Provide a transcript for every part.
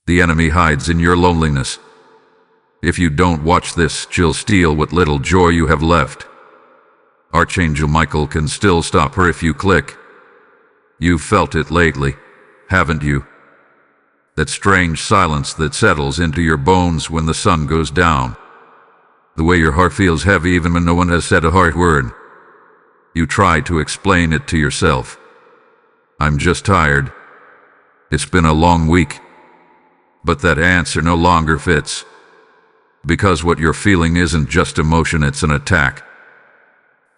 The enemy hides in your loneliness. If you don't watch this, she'll steal what little joy you have left. Archangel Michael can still stop her if you click. You've felt it lately, haven't you? That strange silence that settles into your bones when the sun goes down. The way your heart feels heavy even when no one has said a hard word. You try to explain it to yourself. I'm just tired. It's been a long week. But that answer no longer fits. Because what you're feeling isn't just emotion, it's an attack.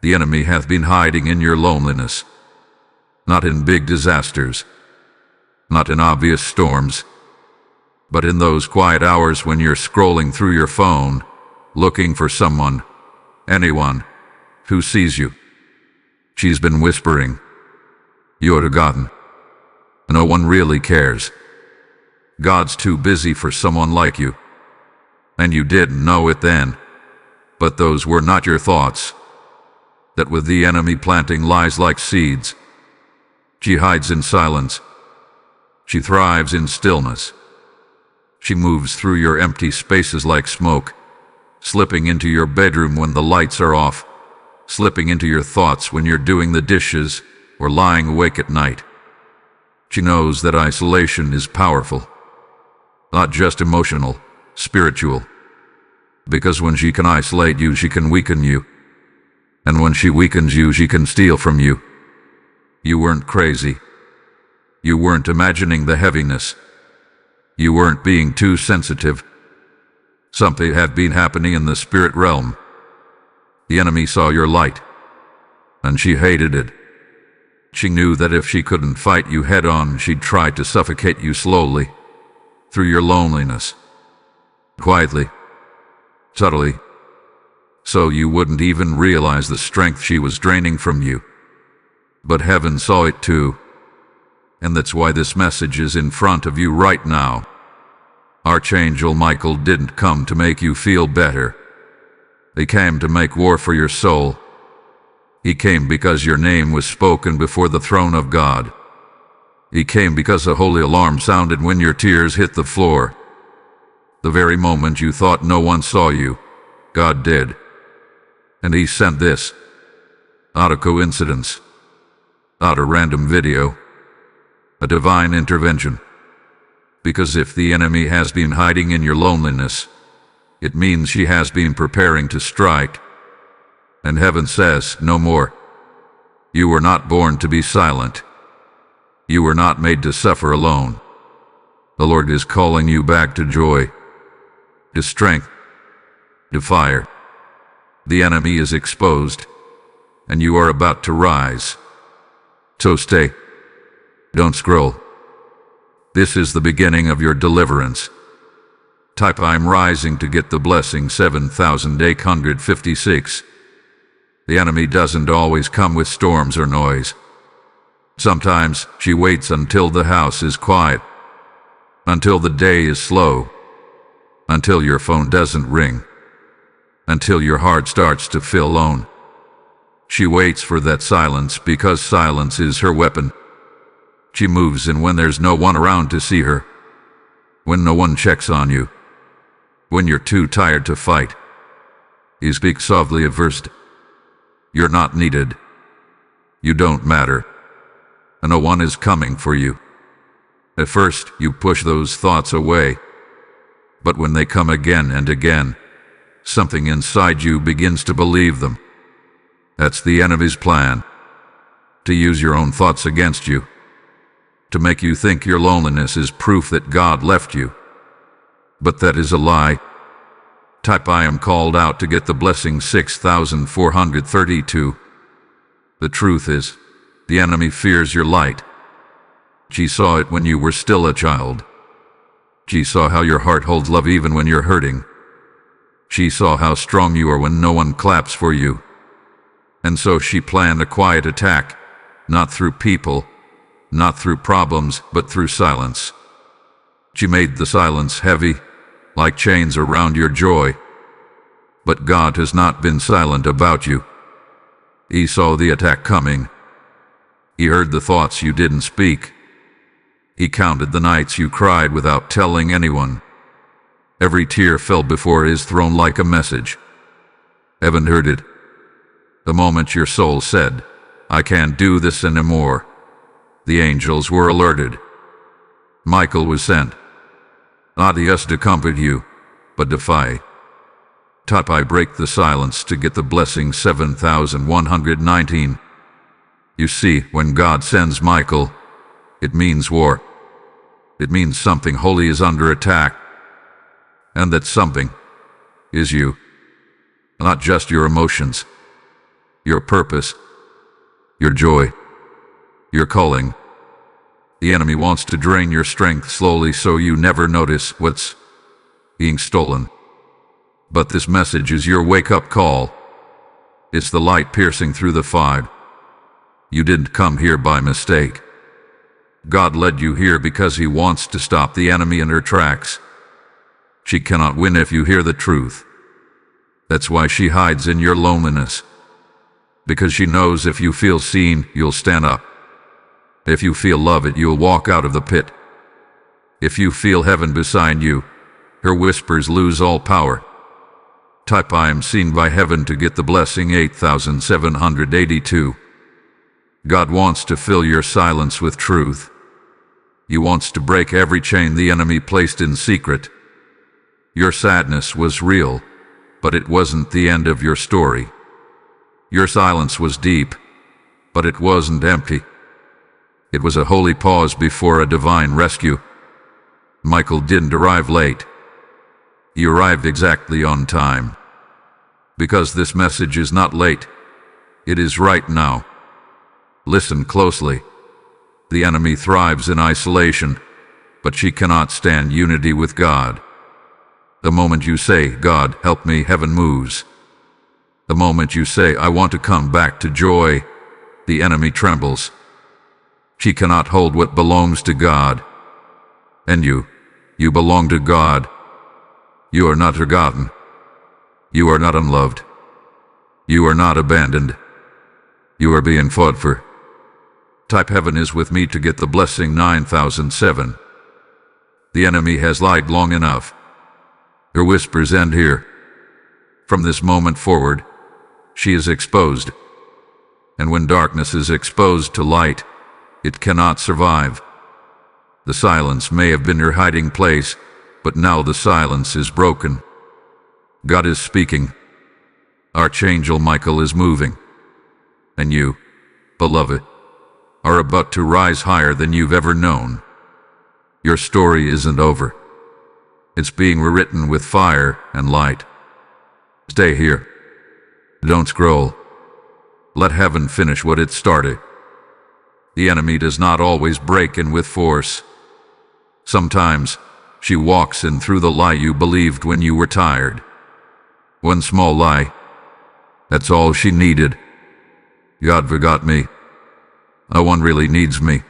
The enemy hath been hiding in your loneliness. Not in big disasters. Not in obvious storms. But in those quiet hours when you're scrolling through your phone, looking for someone, anyone, who sees you. She's been whispering. You're forgotten. No one really cares. God's too busy for someone like you. And you didn't know it then. But those were not your thoughts. That with the enemy planting lies like seeds. She hides in silence. She thrives in stillness. She moves through your empty spaces like smoke, slipping into your bedroom when the lights are off, slipping into your thoughts when you're doing the dishes or lying awake at night. She knows that isolation is powerful, not just emotional, spiritual. Because when she can isolate you, she can weaken you. And when she weakens you, she can steal from you. You weren't crazy. You weren't imagining the heaviness. You weren't being too sensitive. Something had been happening in the spirit realm. The enemy saw your light, and she hated it. She knew that if she couldn't fight you head on, she'd try to suffocate you slowly, through your loneliness. Quietly, subtly, so you wouldn't even realize the strength she was draining from you. But heaven saw it too, and that's why this message is in front of you right now. Archangel Michael didn't come to make you feel better. He came to make war for your soul. He came because your name was spoken before the throne of God. He came because a holy alarm sounded when your tears hit the floor. The very moment you thought no one saw you, God did. And he sent this. Not a coincidence. Not a random video. A divine intervention. Because if the enemy has been hiding in your loneliness, it means she has been preparing to strike. And heaven says, no more. You were not born to be silent. You were not made to suffer alone. The Lord is calling you back to joy, to strength, to fire. The enemy is exposed, and you are about to rise. So stay. Don't scroll. This is the beginning of your deliverance. Type I'm rising to get the blessing 7,856. The enemy doesn't always come with storms or noise. Sometimes she waits until the house is quiet, until the day is slow, until your phone doesn't ring, until your heart starts to feel alone. She waits for that silence because silence is her weapon. She moves in when there's no one around to see her, when no one checks on you, when you're too tired to fight. You speak softly at first. You're not needed. You don't matter. And no one is coming for you. At first, you push those thoughts away. But when they come again and again, something inside you begins to believe them. That's the enemy's plan. To use your own thoughts against you. To make you think your loneliness is proof that God left you. But that is a lie. Type I am called out to get the blessing 6,432. The truth is, the enemy fears your light. She saw it when you were still a child. She saw how your heart holds love even when you're hurting. She saw how strong you are when no one claps for you. And so she planned a quiet attack, not through people, not through problems, but through silence. She made the silence heavy, like chains around your joy. But God has not been silent about you. He saw the attack coming. He heard the thoughts you didn't speak. He counted the nights you cried without telling anyone. Every tear fell before his throne like a message. Heaven heard it. The moment your soul said, "I can't do this anymore," the angels were alerted. Michael was sent, not just to comfort you, but to fight. Type I break the silence to get the blessing 7119. You see, when God sends Michael, it means war. It means something holy is under attack, and that something is you. Not just your emotions, your purpose, your joy, your calling. The enemy wants to drain your strength slowly so you never notice what's being stolen. But this message is your wake-up call. It's the light piercing through the fog. You didn't come here by mistake. God led you here because He wants to stop the enemy in her tracks. She cannot win if you hear the truth. That's why she hides in your loneliness. Because she knows if you feel seen, you'll stand up. If you feel loved, you'll walk out of the pit. If you feel heaven beside you, her whispers lose all power. Type I am seen by heaven to get the blessing 8782. God wants to fill your silence with truth. He wants to break every chain the enemy placed in secret. Your sadness was real, but it wasn't the end of your story. Your silence was deep, but it wasn't empty. It was a holy pause before a divine rescue. Michael didn't arrive late. He arrived exactly on time. Because this message is not late. It is right now. Listen closely. The enemy thrives in isolation, but she cannot stand unity with God. The moment you say, "God, help me," heaven moves. The moment you say, "I want to come back to joy," the enemy trembles. She cannot hold what belongs to God. And you belong to God. You are not forgotten. You are not unloved. You are not abandoned. You are being fought for. Type heaven is with me to get the blessing 9007. The enemy has lied long enough. Her whispers end here. From this moment forward, she is exposed. And when darkness is exposed to light, it cannot survive. The silence may have been her hiding place, but now the silence is broken. God is speaking. Archangel Michael is moving. And you, beloved, are about to rise higher than you've ever known. Your story isn't over. It's being rewritten with fire and light. Stay here. Don't scroll. Let heaven finish what it started. The enemy does not always break in with force. Sometimes, she walks in through the lie you believed when you were tired. One small lie. That's all she needed. God forgot me. No one really needs me.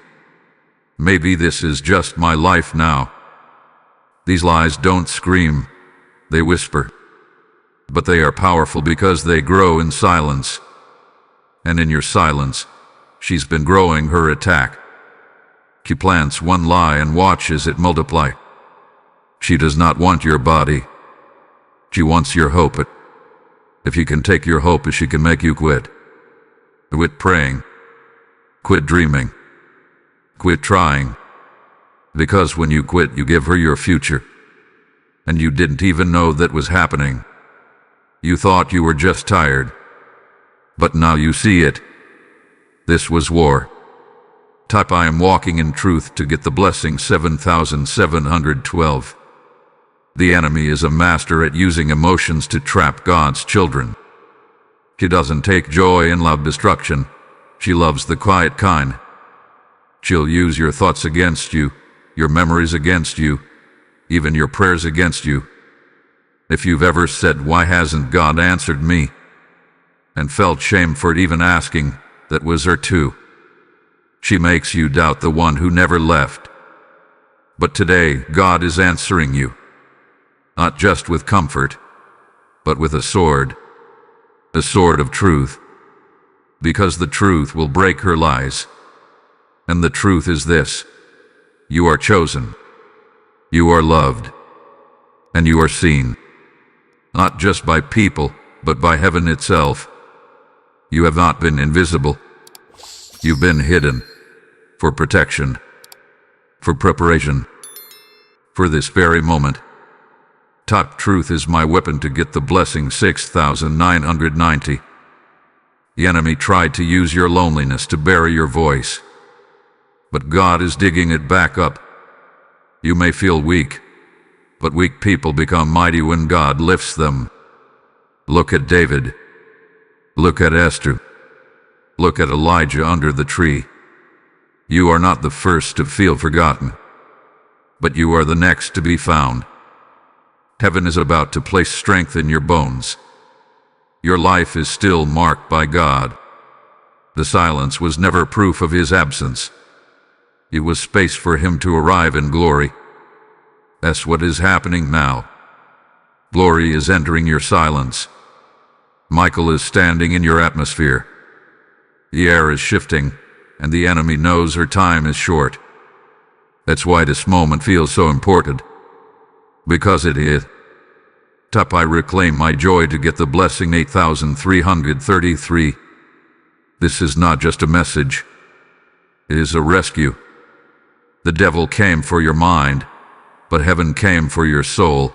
Maybe this is just my life now. These lies don't scream. They whisper. But they are powerful because they grow in silence. And in your silence, she's been growing her attack. She plants one lie and watches it multiply. She does not want your body. She wants your hope. If she can take your hope, she can make you quit. Quit praying. Quit dreaming. Quit trying. Because when you quit, you give her your future. And you didn't even know that was happening. You thought you were just tired. But now you see it. This was war. Type I am walking in truth to get the blessing 7712. The enemy is a master at using emotions to trap God's children. She doesn't take joy in love destruction. She loves the quiet kind. She'll use your thoughts against you, your memories against you, even your prayers against you. If you've ever said, "Why hasn't God answered me?" and felt shame for even asking, that was her too. She makes you doubt the one who never left. But today, God is answering you. Not just with comfort, but with a sword of truth. Because the truth will break her lies. And the truth is this: You are chosen. You are loved. And you are seen. Not just by people, but by heaven itself. You have not been invisible. You've been hidden. For protection. For preparation. For this very moment. Top truth is my weapon to get the blessing 6,990. The enemy tried to use your loneliness to bury your voice. But God is digging it back up. You may feel weak, but weak people become mighty when God lifts them. Look at David. Look at Esther. Look at Elijah under the tree. You are not the first to feel forgotten, but you are the next to be found. Heaven is about to place strength in your bones. Your life is still marked by God. The silence was never proof of His absence. It was space for Him to arrive in glory. That's what is happening now. Glory is entering your silence. Michael is standing in your atmosphere. The air is shifting, and the enemy knows her time is short. That's why this moment feels so important. Because it is. Top, I reclaim my joy to get the blessing 8,333. This is not just a message. It is a rescue. The devil came for your mind, but heaven came for your soul.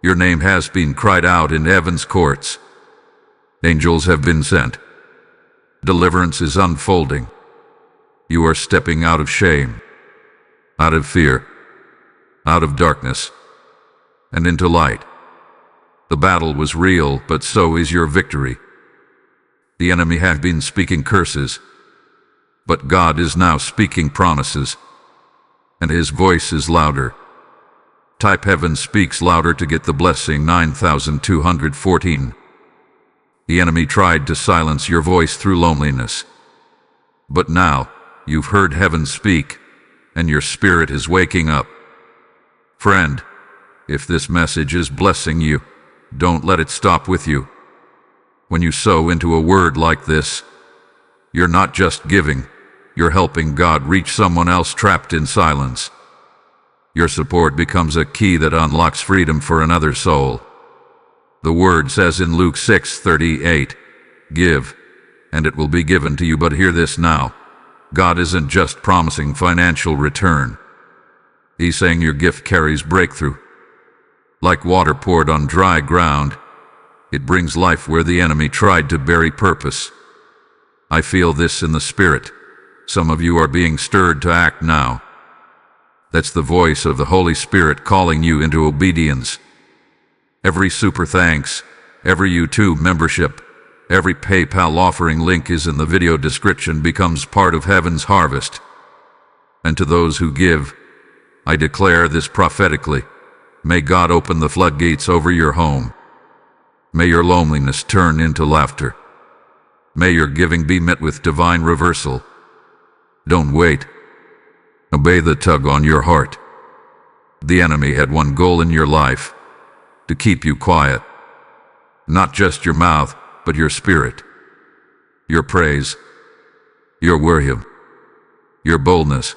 Your name has been cried out in heaven's courts. Angels have been sent. Deliverance is unfolding. You are stepping out of shame, out of fear, out of darkness, and into light. The battle was real, but so is your victory. The enemy has been speaking curses, but God is now speaking promises, and His voice is louder. Type heaven speaks louder to get the blessing 9,214. The enemy tried to silence your voice through loneliness. But now, you've heard heaven speak, and your spirit is waking up. Friend, if this message is blessing you, don't let it stop with you. When you sow into a word like this, you're not just giving, you're helping God reach someone else trapped in silence. Your support becomes a key that unlocks freedom for another soul. The word says in Luke 6:38, "Give, and it will be given to you." But hear this now. God isn't just promising financial return. He's saying your gift carries breakthrough. Like water poured on dry ground, it brings life where the enemy tried to bury purpose. I feel this in the Spirit. Some of you are being stirred to act now. That's the voice of the Holy Spirit calling you into obedience. Every super thanks, every YouTube membership, every PayPal offering link is in the video description becomes part of heaven's harvest. And to those who give, I declare this prophetically. May God open the floodgates over your home. May your loneliness turn into laughter. May your giving be met with divine reversal. Don't wait. Obey the tug on your heart. The enemy had one goal in your life: to keep you quiet. Not just your mouth, but your spirit. Your praise. Your worship. Your boldness.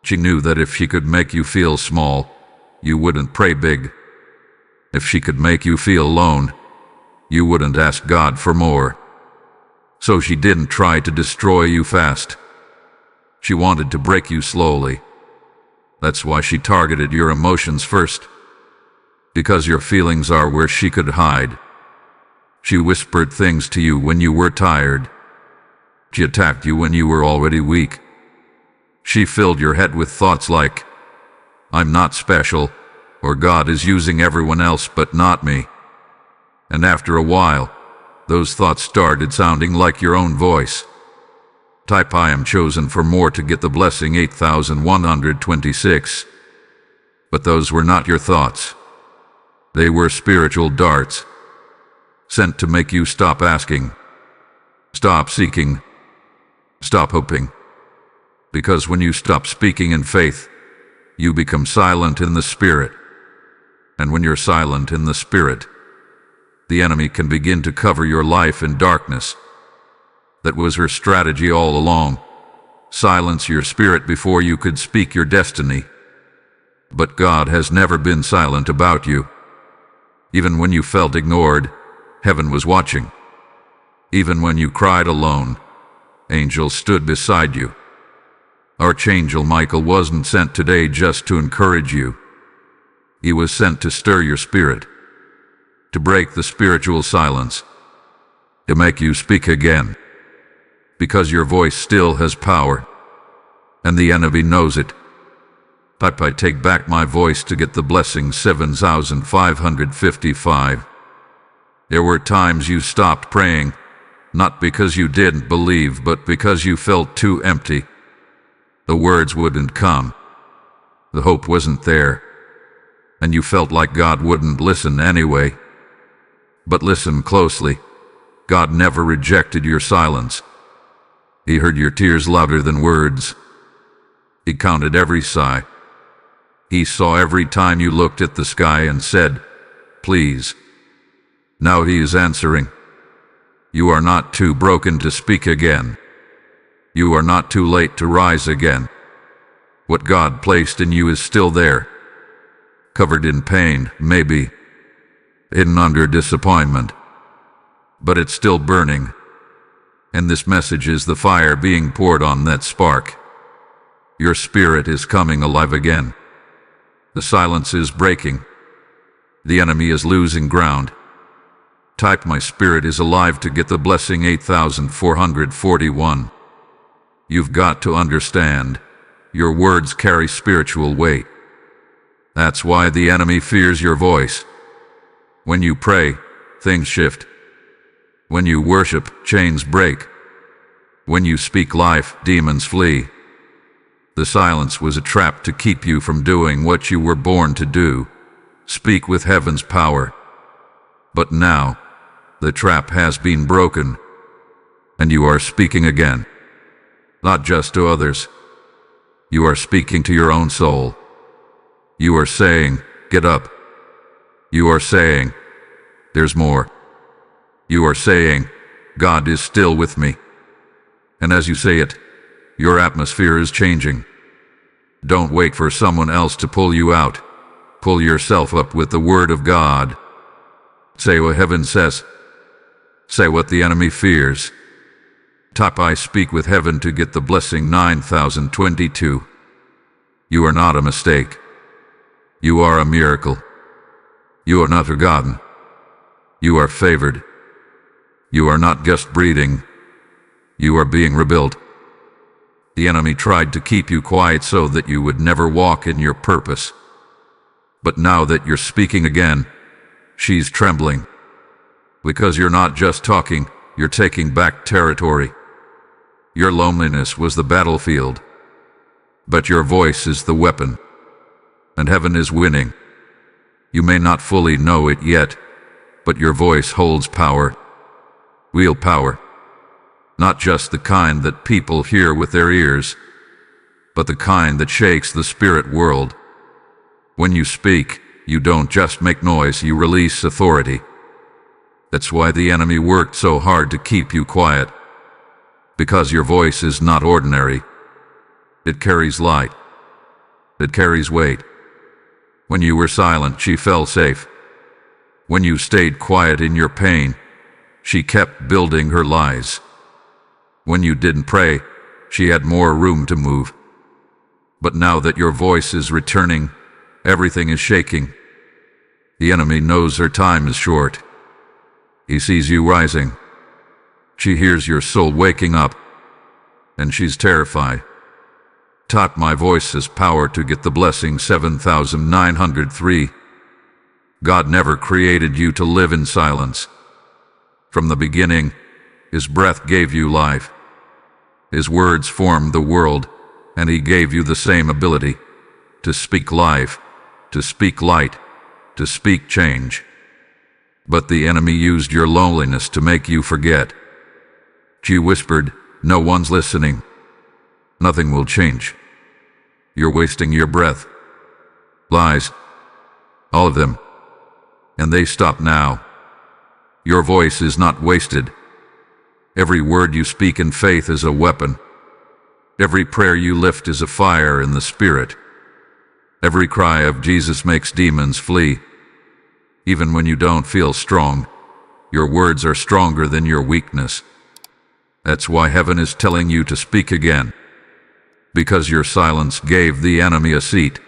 She knew that if she could make you feel small, you wouldn't pray big. If she could make you feel alone, you wouldn't ask God for more. So she didn't try to destroy you fast. She wanted to break you slowly. That's why she targeted your emotions first. Because your feelings are where she could hide. She whispered things to you when you were tired. She attacked you when you were already weak. She filled your head with thoughts like, "I'm not special," or "God is using everyone else but not me." And after a while, those thoughts started sounding like your own voice. Type "I am chosen for more" to get the blessing 8,126. But those were not your thoughts. They were spiritual darts, sent to make you stop asking, stop seeking, stop hoping. Because when you stop speaking in faith, you become silent in the Spirit. And when you're silent in the Spirit, the enemy can begin to cover your life in darkness. That was her strategy all along. silence your spirit before you could speak your destiny. But God has never been silent about you. Even when you felt ignored, heaven was watching. Even when you cried alone, angels stood beside you. Archangel Michael wasn't sent today just to encourage you. He was sent to stir your spirit, to break the spiritual silence, to make you speak again. Because your voice still has power, and the enemy knows it. Type I take back my voice to get the blessing 7,555. There were times you stopped praying, not because you didn't believe, but because you felt too empty. The words wouldn't come. The hope wasn't there. And you felt like God wouldn't listen anyway. But listen closely. God never rejected your silence. He heard your tears louder than words. He counted every sigh. He saw every time you looked at the sky and said, "Please." Now he is answering. You are not too broken to speak again. You are not too late to rise again. What God placed in you is still there. Covered in pain, maybe. Hidden under disappointment. But it's still burning. And this message is the fire being poured on that spark. Your spirit is coming alive again. The silence is breaking. The enemy is losing ground. Type my spirit is alive to get the blessing 8,441. You've got to understand, your words carry spiritual weight. That's why the enemy fears your voice. When you pray, things shift. When you worship, chains break. When you speak life, demons flee. The silence was a trap to keep you from doing what you were born to do. Speak with heaven's power. But now, the trap has been broken, and you are speaking again. Not just to others. You are speaking to your own soul. You are saying, "Get up." You are saying, "There's more." You are saying, "God is still with me." And as you say it, your atmosphere is changing. Don't wait for someone else to pull you out. Pull yourself up with the Word of God. Say what heaven says. Say what the enemy fears. Type I speak with heaven to get the blessing 9,022. You are not a mistake. You are a miracle. You are not forgotten. You are favored. You are not just breathing. You are being rebuilt. The enemy tried to keep you quiet so that you would never walk in your purpose. But now that you're speaking again, she's trembling. Because you're not just talking, you're taking back territory. Your loneliness was the battlefield. But your voice is the weapon. And heaven is winning. You may not fully know it yet, but your voice holds power. Real power. Not just the kind that people hear with their ears, but the kind that shakes the spirit world. When you speak, you don't just make noise, you release authority. That's why the enemy worked so hard to keep you quiet. Because your voice is not ordinary. It carries light. It carries weight. When you were silent, she felt safe. When you stayed quiet in your pain, she kept building her lies. When you didn't pray, she had more room to move. But now that your voice is returning, everything is shaking. The enemy knows her time is short. He sees you rising. She hears your soul waking up, and she's terrified. Type my voice has power to get the blessing 7,903. God never created you to live in silence. From the beginning, His breath gave you life. His words formed the world, and He gave you the same ability to speak life, to speak light, to speak change. But the enemy used your loneliness to make you forget. She whispered, "No one's listening. Nothing will change. You're wasting your breath." Lies. All of them. And they stop now. Your voice is not wasted. Every word you speak in faith is a weapon. Every prayer you lift is a fire in the spirit. Every cry of Jesus makes demons flee. Even when you don't feel strong, your words are stronger than your weakness. That's why heaven is telling you to speak again. Because your silence gave the enemy a seat.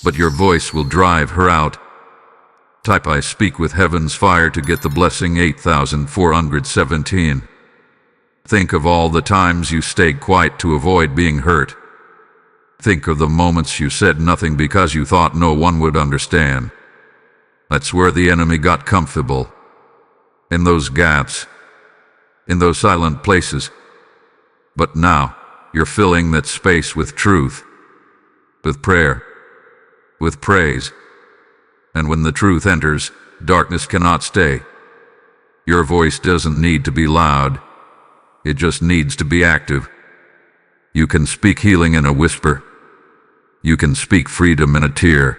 But your voice will drive her out. Type I speak with heaven's fire to get the blessing 8417. Think of all the times you stayed quiet to avoid being hurt. Think of the moments you said nothing because you thought no one would understand. That's where the enemy got comfortable. In those gaps. In those silent places. But now, you're filling that space with truth. With prayer. With praise. And when the truth enters, darkness cannot stay. Your voice doesn't need to be loud. It just needs to be active. You can speak healing in a whisper. You can speak freedom in a tear.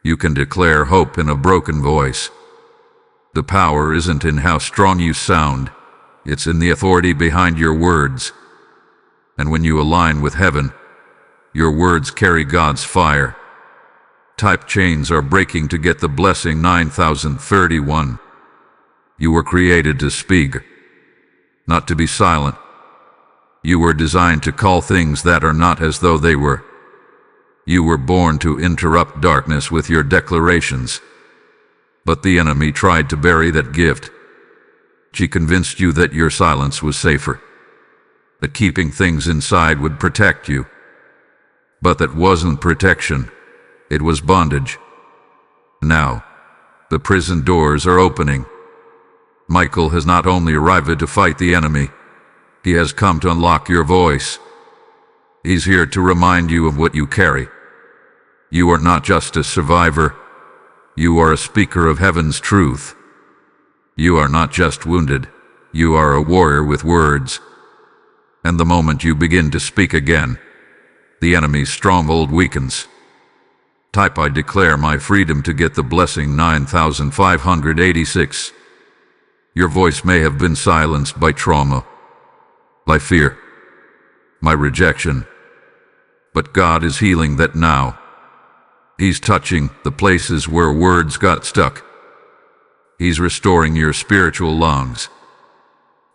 You can declare hope in a broken voice. The power isn't in how strong you sound. It's in the authority behind your words. And when you align with heaven, your words carry God's fire. Type chains are breaking to get the blessing 9031. You were created to speak, not to be silent. You were designed to call things that are not as though they were. You were born to interrupt darkness with your declarations. But the enemy tried to bury that gift. She convinced you that your silence was safer, that keeping things inside would protect you. But that wasn't protection. It was bondage. Now, the prison doors are opening. Michael has not only arrived to fight the enemy, he has come to unlock your voice. He's here to remind you of what you carry. You are not just a survivor. You are a speaker of heaven's truth. You are not just wounded. You are a warrior with words. And the moment you begin to speak again, the enemy's stronghold weakens. Type I declare my freedom to get the blessing 9586. Your voice may have been silenced by trauma, by fear, by rejection. But God is healing that now. He's touching the places where words got stuck. He's restoring your spiritual lungs.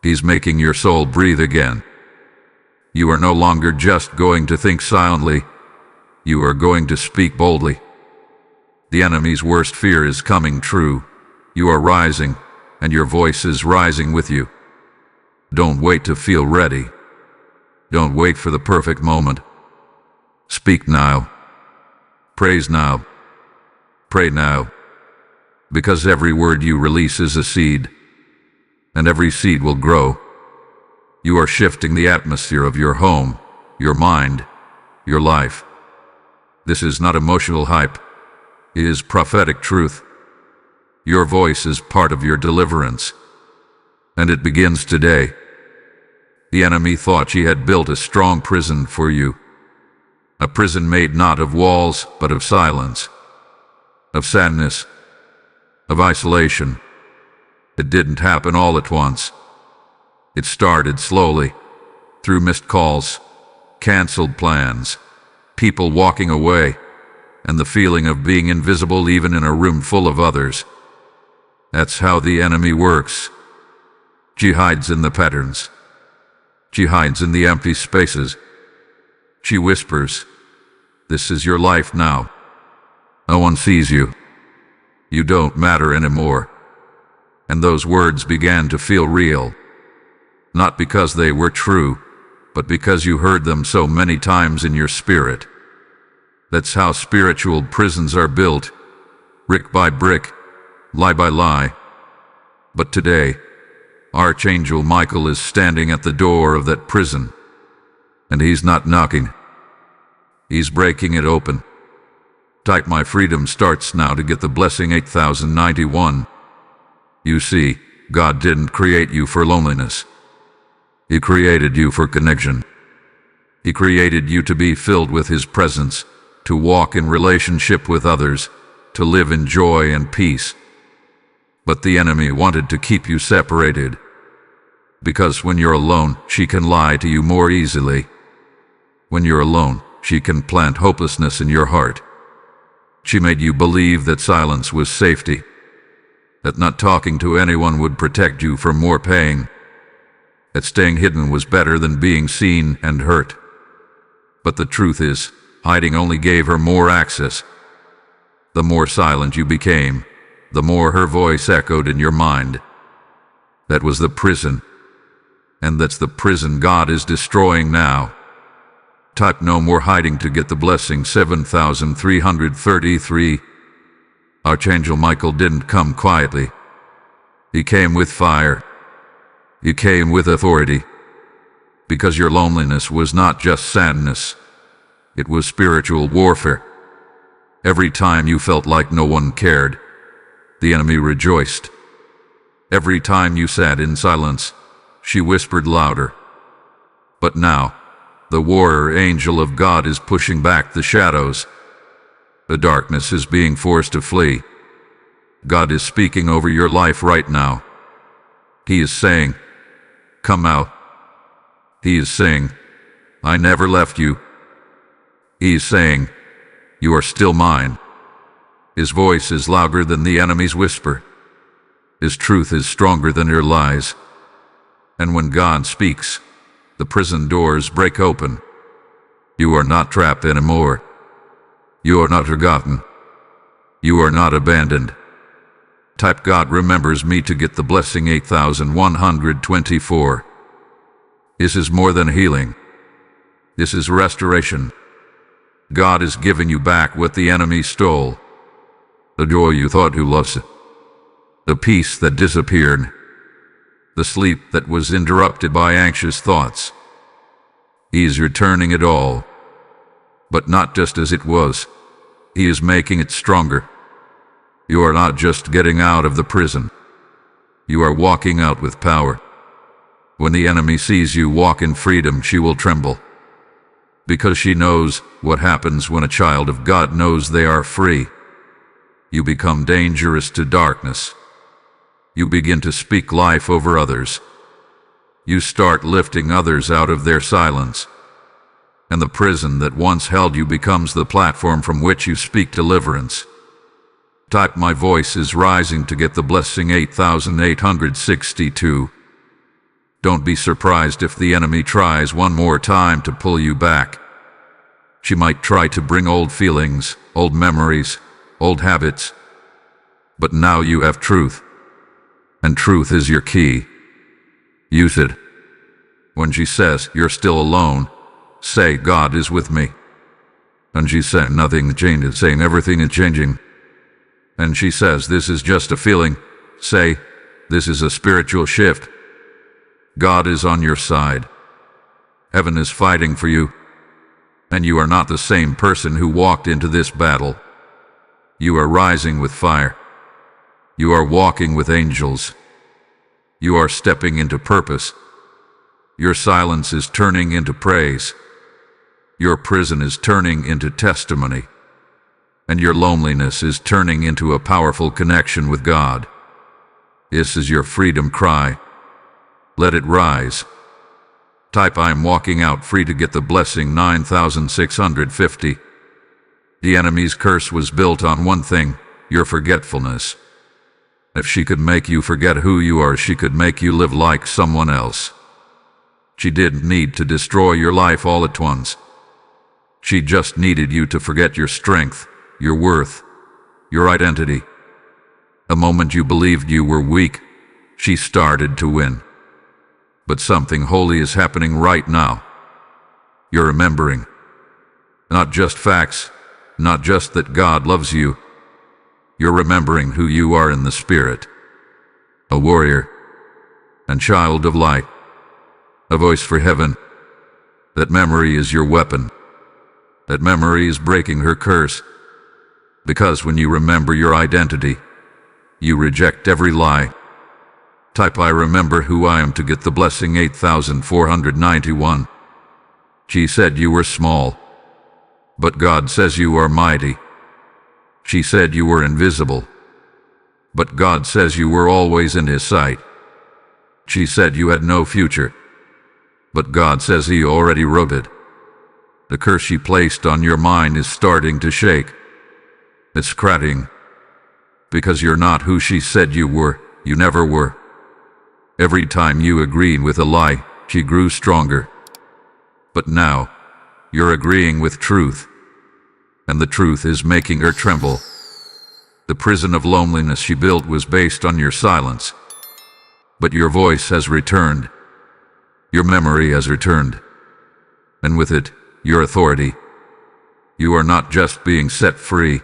He's making your soul breathe again. You are no longer just going to think silently. You are going to speak boldly. The enemy's worst fear is coming true. You are rising, and your voice is rising with you. Don't wait to feel ready. Don't wait for the perfect moment. Speak now. Praise now. Pray now. Because every word you release is a seed, and every seed will grow. You are shifting the atmosphere of your home, your mind, your life. This is not emotional hype. It is prophetic truth. Your voice is part of your deliverance. And it begins today. The enemy thought she had built a strong prison for you. A prison made not of walls, but of silence, of sadness, of isolation. It didn't happen all at once. It started slowly, through missed calls, canceled plans, people walking away, and the feeling of being invisible even in a room full of others. That's how the enemy works. She hides in the patterns. She hides in the empty spaces. She whispers, "This is your life now. No one sees you. You don't matter anymore." And those words began to feel real. Not because they were true, but because you heard them so many times in your spirit. That's how spiritual prisons are built, brick by brick, lie by lie. But today, Archangel Michael is standing at the door of that prison. And he's not knocking. He's breaking it open. Type my freedom starts now to get the blessing 8091. You see, God didn't create you for loneliness. He created you for connection. He created you to be filled with His presence, to walk in relationship with others, to live in joy and peace. But the enemy wanted to keep you separated. Because when you're alone, she can lie to you more easily. When you're alone, she can plant hopelessness in your heart. She made you believe that silence was safety, that not talking to anyone would protect you from more pain, that staying hidden was better than being seen and hurt. But the truth is, hiding only gave her more access. The more silent you became, the more her voice echoed in your mind. That was the prison. And that's the prison God is destroying now. Type no more hiding to get the blessing 7333. Archangel Michael didn't come quietly. He came with fire. He came with authority. Because your loneliness was not just sadness. It was spiritual warfare. Every time you felt like no one cared, the enemy rejoiced. Every time you sat in silence, she whispered louder. But now, the warrior angel of God is pushing back the shadows. The darkness is being forced to flee. God is speaking over your life right now. He is saying, "Come out." He is saying, "I never left you." He is saying, "You are still mine." His voice is louder than the enemy's whisper. His truth is stronger than your lies. And when God speaks, the prison doors break open. You are not trapped anymore. You are not forgotten. You are not abandoned. Type God remembers me to get the blessing 8124. This is more than healing. This is restoration. God is giving you back what the enemy stole. The joy you thought you lost. The peace that disappeared. The sleep that was interrupted by anxious thoughts. He is returning it all. But not just as it was. He is making it stronger. You are not just getting out of the prison. You are walking out with power. When the enemy sees you walk in freedom, she will tremble. Because she knows what happens when a child of God knows they are free. You become dangerous to darkness. You begin to speak life over others. You start lifting others out of their silence. And the prison that once held you becomes the platform from which you speak deliverance. Type my voice is rising to get the blessing 8862. Don't be surprised if the enemy tries one more time to pull you back. She might try to bring old feelings, old memories, old habits. But now you have truth. And truth is your key. Use it. When she says you're still alone, say God is with me. And she said nothing changes, saying everything is changing. And she says this is just a feeling, say this is a spiritual shift. God is on your side. Heaven is fighting for you. And you are not the same person who walked into this battle. You are rising with fire. You are walking with angels. You are stepping into purpose. Your silence is turning into praise. Your prison is turning into testimony. And your loneliness is turning into a powerful connection with God. This is your freedom cry. Let it rise. Type I'm walking out free to get the blessing 9650. The enemy's curse was built on one thing, your forgetfulness. If she could make you forget who you are, she could make you live like someone else. She didn't need to destroy your life all at once. She just needed you to forget your strength, your worth, your identity. The moment you believed you were weak, she started to win. But something holy is happening right now. You're remembering. Not just facts, not just that God loves you. You're remembering who you are in the Spirit. A warrior. And child of light. A voice for heaven. That memory is your weapon. That memory is breaking her curse. Because when you remember your identity, you reject every lie. Type I remember who I am to get the blessing 8491. She said you were small. But God says you are mighty. She said you were invisible. But God says you were always in His sight. She said you had no future, but God says He already wrote it. The curse she placed on your mind is starting to shake. It's cracking, because you're not who she said you were. You never were. Every time you agreed with a lie, she grew stronger. But now, you're agreeing with truth, and the truth is making her tremble. The prison of loneliness she built was based on your silence, but your voice has returned. Your memory has returned, and with it, your authority. You are not just being set free.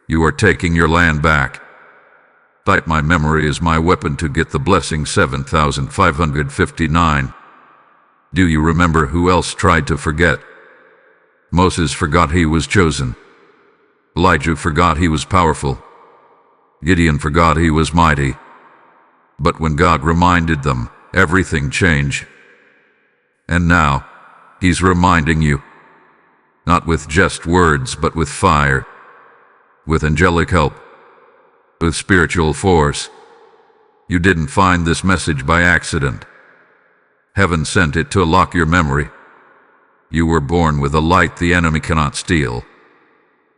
You are taking your land back. Type my memory is my weapon to get the blessing 7,559. Do you remember who else tried to forget? Moses forgot he was chosen. Elijah forgot he was powerful. Gideon forgot he was mighty. But when God reminded them, everything changed. And now, He's reminding you, not with just words, but with fire, with angelic help, with spiritual force. You didn't find this message by accident. Heaven sent it to lock your memory. You were born with a light the enemy cannot steal.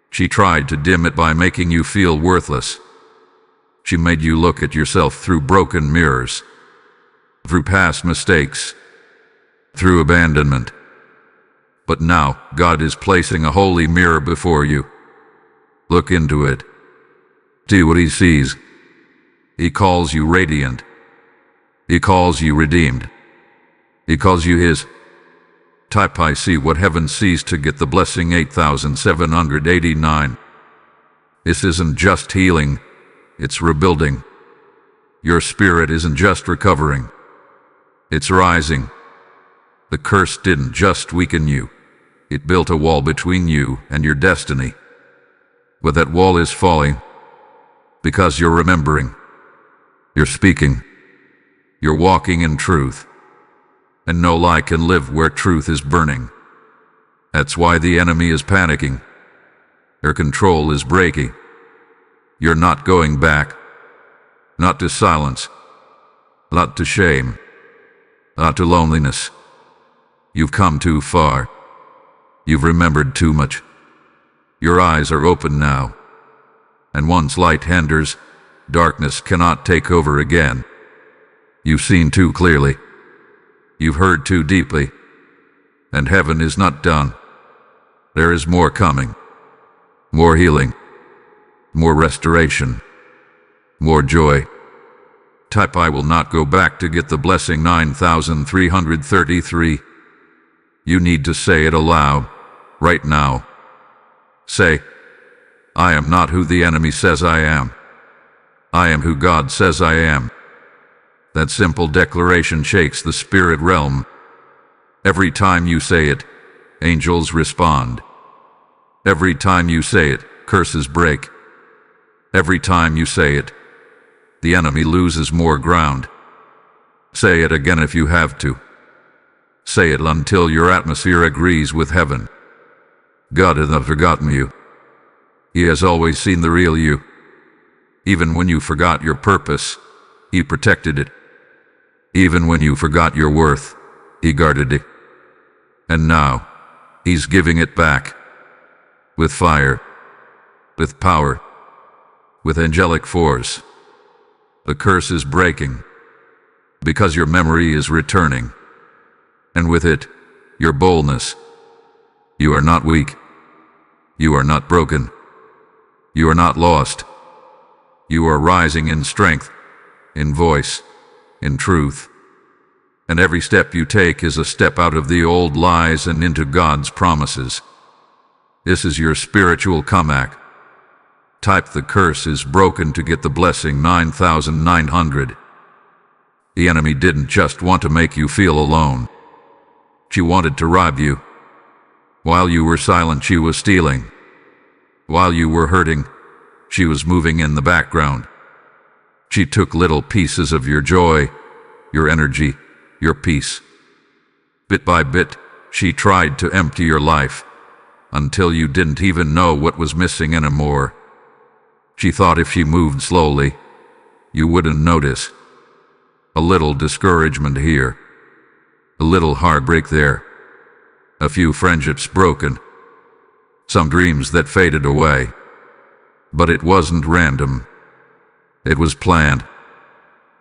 She tried to dim it by making you feel worthless. She made you look at yourself through broken mirrors, through past mistakes, through abandonment. But now, God is placing a holy mirror before you. Look into it. See what He sees. He calls you radiant. He calls you redeemed. He calls you His. Type I see what heaven sees to get the blessing 8,789. This isn't just healing, it's rebuilding. Your spirit isn't just recovering, it's rising. The curse didn't just weaken you, it built a wall between you and your destiny. But that wall is falling because you're remembering, you're speaking, you're walking in truth. And no lie can live where truth is burning. That's why the enemy is panicking. Your control is breaking. You're not going back. Not to silence. Not to shame. Not to loneliness. You've come too far. You've remembered too much. Your eyes are open now. And once light enters, darkness cannot take over again. You've seen too clearly. You've heard too deeply, and heaven is not done. There is more coming, more healing, more restoration, more joy. Type I will not go back to get the blessing 9,333. You need to say it aloud, right now. Say, I am not who the enemy says I am. I am who God says I am. That simple declaration shakes the spirit realm. Every time you say it, angels respond. Every time you say it, curses break. Every time you say it, the enemy loses more ground. Say it again if you have to. Say it until your atmosphere agrees with heaven. God has not forgotten you. He has always seen the real you. Even when you forgot your purpose, He protected it. Even when you forgot your worth, He guarded it. And now, He's giving it back. With fire, with power, with angelic force. The curse is breaking, because your memory is returning. And with it, your boldness. You are not weak. You are not broken. You are not lost. You are rising in strength, in voice, in truth. And every step you take is a step out of the old lies and into God's promises. This is your spiritual comeback. Type the curse is broken to get the blessing 9,900. The enemy didn't just want to make you feel alone. She wanted to rob you. While you were silent, she was stealing. While you were hurting, she was moving in the background. She took little pieces of your joy, your energy, your peace. Bit by bit, she tried to empty your life, until you didn't even know what was missing anymore. She thought if she moved slowly, you wouldn't notice. A little discouragement here, a little heartbreak there, a few friendships broken, some dreams that faded away. But it wasn't random. It was planned.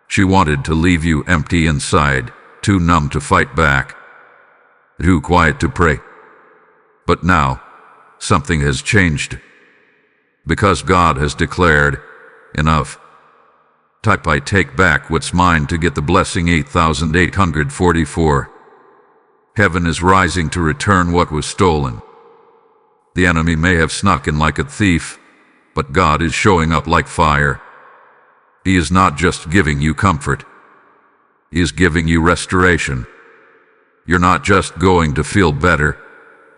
She wanted to leave you empty inside, too numb to fight back, too quiet to pray. But now, something has changed. Because God has declared, enough. Type I take back what's mine to get the blessing 8844. Heaven is rising to return what was stolen. The enemy may have snuck in like a thief, but God is showing up like fire. He is not just giving you comfort. He is giving you restoration. You're not just going to feel better,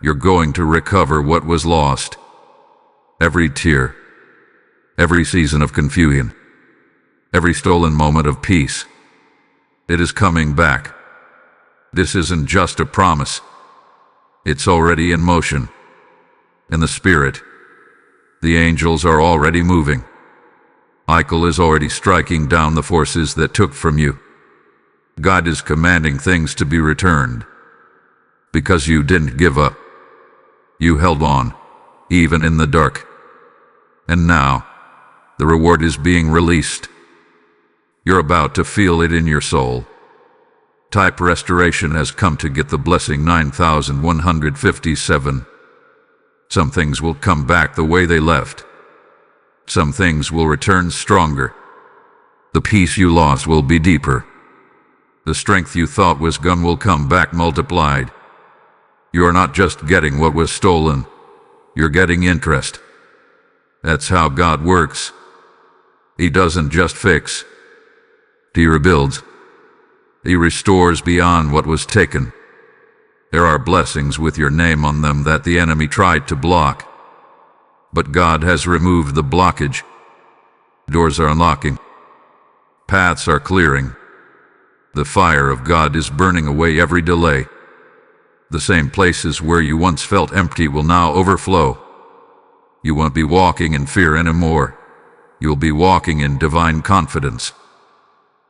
you're going to recover what was lost. Every tear, every season of confusion, every stolen moment of peace, it is coming back. This isn't just a promise. It's already in motion. In the spirit, the angels are already moving. Michael is already striking down the forces that took from you. God is commanding things to be returned. Because you didn't give up. You held on, even in the dark. And now, the reward is being released. You're about to feel it in your soul. Type restoration has come to get the blessing 9157. Some things will come back the way they left. Some things will return stronger. The peace you lost will be deeper. The strength you thought was gone will come back multiplied. You are not just getting what was stolen, you're getting interest. That's how God works. He doesn't just fix. He rebuilds. He restores beyond what was taken. There are blessings with your name on them that the enemy tried to block. But God has removed the blockage. Doors are unlocking. Paths are clearing. The fire of God is burning away every delay. The same places where you once felt empty will now overflow. You won't be walking in fear anymore. You'll be walking in divine confidence.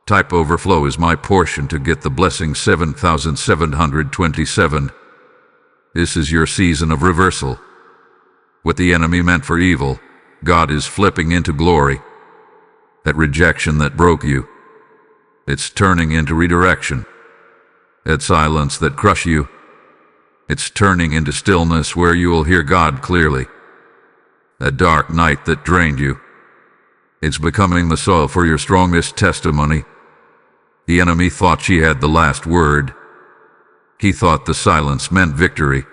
Type overflow is my portion to get the blessing 7727. This is your season of reversal. What the enemy meant for evil, God is flipping into glory. That rejection that broke you, it's turning into redirection. That silence that crushed you, it's turning into stillness where you will hear God clearly. That dark night that drained you, it's becoming the soil for your strongest testimony. The enemy thought she had the last word. He thought the silence meant victory.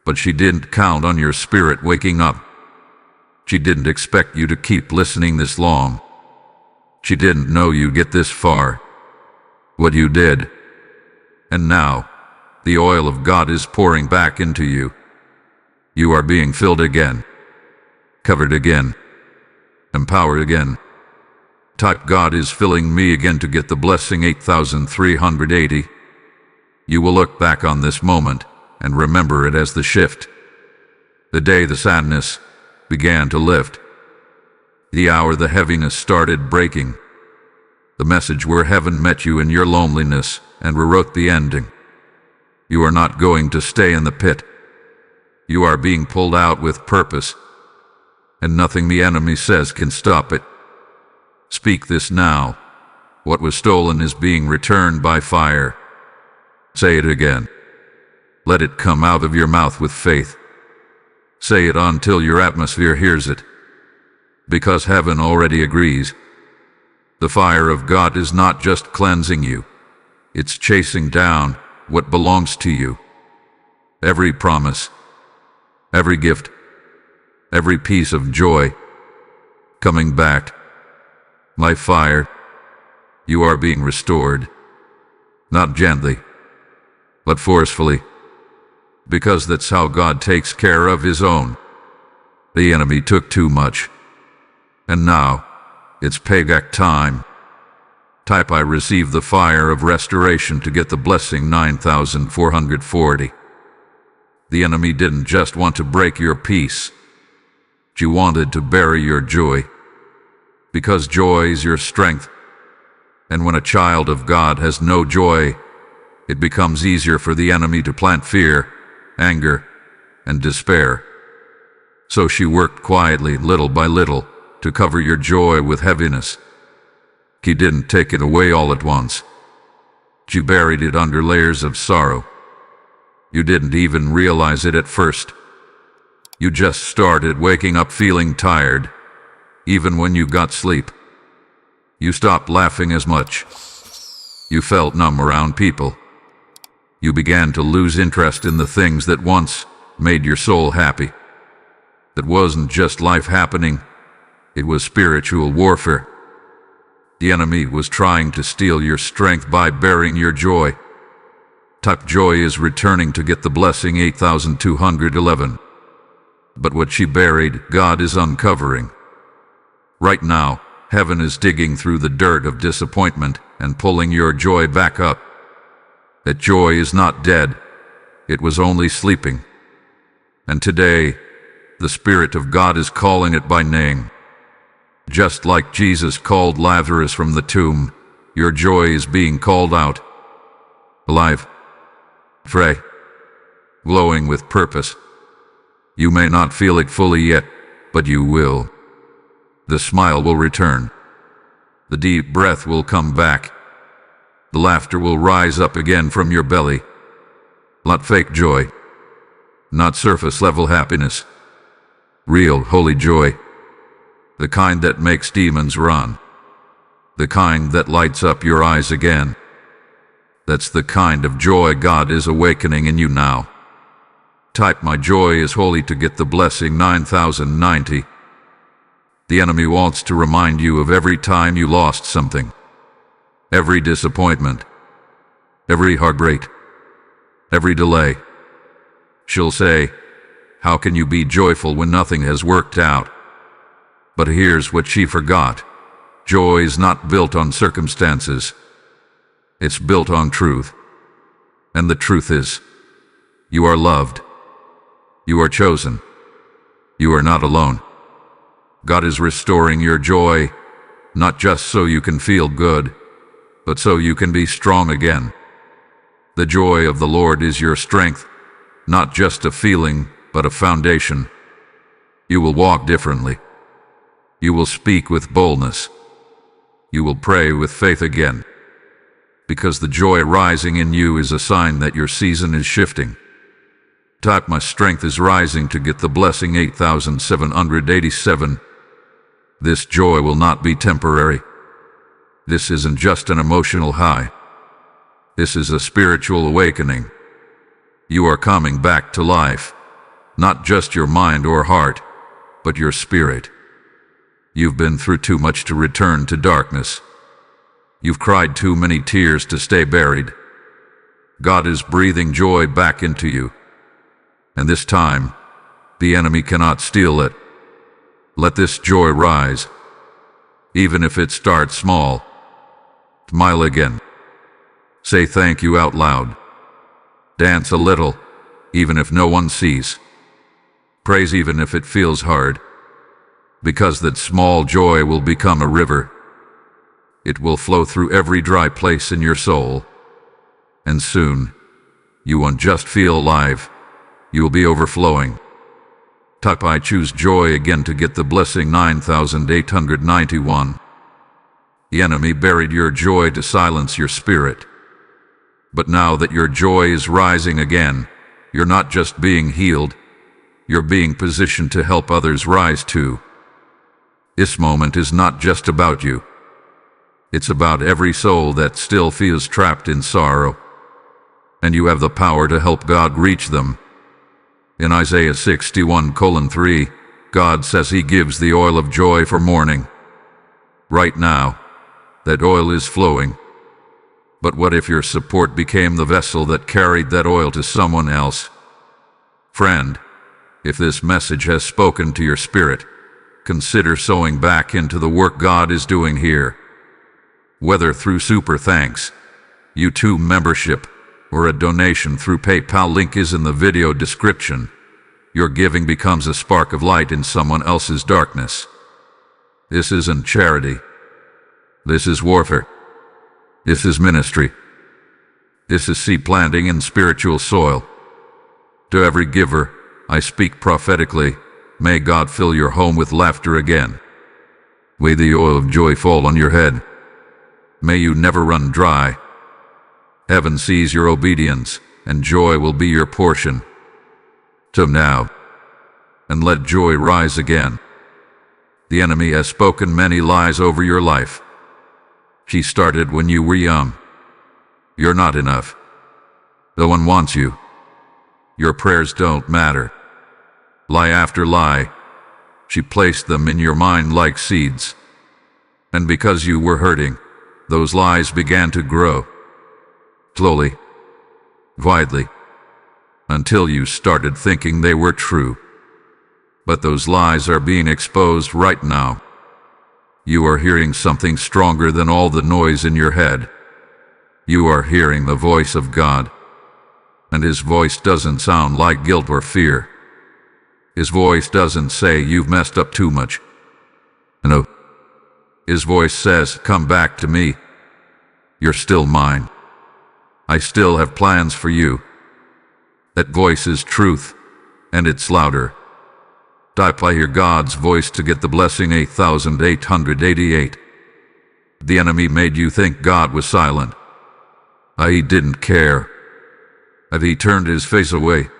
But she didn't count on your spirit waking up. She didn't expect you to keep listening this long. She didn't know you'd get this far. What you did. And now, the oil of God is pouring back into you. You are being filled again. Covered again. Empowered again. Type God is filling me again to get the blessing 8380. You will look back on this moment and remember it as the shift. The day the sadness began to lift. The hour the heaviness started breaking. The message where heaven met you in your loneliness and rewrote the ending. You are not going to stay in the pit. You are being pulled out with purpose, and nothing the enemy says can stop it. Speak this now. What was stolen is being returned by fire. Say it again. Let it come out of your mouth with faith. Say it until your atmosphere hears it. Because heaven already agrees. The fire of God is not just cleansing you. It's chasing down what belongs to you. Every promise, every gift, every piece of joy, coming back. My fire, you are being restored. Not gently, but forcefully. Because that's how God takes care of his own. The enemy took too much. And now, it's payback time. Type I receive the fire of restoration to get the blessing 9440. The enemy didn't just want to break your peace. She wanted to bury your joy. Because joy is your strength. And when a child of God has no joy, it becomes easier for the enemy to plant fear, anger, and despair. So she worked quietly, little by little, to cover your joy with heaviness. He didn't take it away all at once. She buried it under layers of sorrow. You didn't even realize it at first. You just started waking up feeling tired, even when you got sleep. You stopped laughing as much. You felt numb around people. You began to lose interest in the things that once made your soul happy. That wasn't just life happening, it was spiritual warfare. The enemy was trying to steal your strength by burying your joy. Type joy is returning to get the blessing 8211. But what she buried, God is uncovering. Right now, heaven is digging through the dirt of disappointment and pulling your joy back up. That joy is not dead, it was only sleeping. And today, the Spirit of God is calling it by name. Just like Jesus called Lazarus from the tomb, your joy is being called out. Alive, free, glowing with purpose. You may not feel it fully yet, but you will. The smile will return. The deep breath will come back. The laughter will rise up again from your belly. Not fake joy. Not surface-level happiness. Real, holy joy. The kind that makes demons run. The kind that lights up your eyes again. That's the kind of joy God is awakening in you now. Type my joy is holy to get the blessing 9090. The enemy wants to remind you of every time you lost something. Every disappointment. Every heartbreak. Every delay. She'll say, how can you be joyful when nothing has worked out? But here's what she forgot. Joy is not built on circumstances. It's built on truth. And the truth is, you are loved. You are chosen. You are not alone. God is restoring your joy, not just so you can feel good, but so you can be strong again. The joy of the Lord is your strength, not just a feeling, but a foundation. You will walk differently. You will speak with boldness. You will pray with faith again. Because the joy rising in you is a sign that your season is shifting. Type my strength is rising to get the blessing 8787. This joy will not be temporary. This isn't just an emotional high. This is a spiritual awakening. You are coming back to life. Not just your mind or heart, but your spirit. You've been through too much to return to darkness. You've cried too many tears to stay buried. God is breathing joy back into you. And this time, the enemy cannot steal it. Let this joy rise. Even if it starts small. Smile again. Say thank you out loud. Dance a little, even if no one sees. Praise even if it feels hard. Because that small joy will become a river. It will flow through every dry place in your soul. And soon, you won't just feel alive. You will be overflowing. Type I choose joy again to get the blessing 9891. The enemy buried your joy to silence your spirit. But now that your joy is rising again, you're not just being healed, you're being positioned to help others rise too. This moment is not just about you. It's about every soul that still feels trapped in sorrow. And you have the power to help God reach them. In Isaiah 61:3, God says He gives the oil of joy for mourning. Right now, that oil is flowing. But what if your support became the vessel that carried that oil to someone else? Friend, if this message has spoken to your spirit, consider sowing back into the work God is doing here. Whether through super thanks, YouTube membership, or a donation through PayPal, link is in the video description. Your giving becomes a spark of light in someone else's darkness. This isn't charity. This is warfare. This is ministry. This is seed planting in spiritual soil. To every giver, I speak prophetically. May God fill your home with laughter again. May the oil of joy fall on your head. May you never run dry. Heaven sees your obedience, and joy will be your portion. So now, and let joy rise again. The enemy has spoken many lies over your life. She started when you were young. You're not enough. No one wants you. Your prayers don't matter. Lie after lie. She placed them in your mind like seeds. And because you were hurting, those lies began to grow. Slowly, widely, until you started thinking they were true. But those lies are being exposed right now. You are hearing something stronger than all the noise in your head. You are hearing the voice of God. And His voice doesn't sound like guilt or fear. His voice doesn't say you've messed up too much. No. His voice says, come back to me. You're still mine. I still have plans for you. That voice is truth, and it's louder. Type I hear God's voice to get the blessing 8888. The enemy made you think God was silent. He didn't care. And he turned his face away.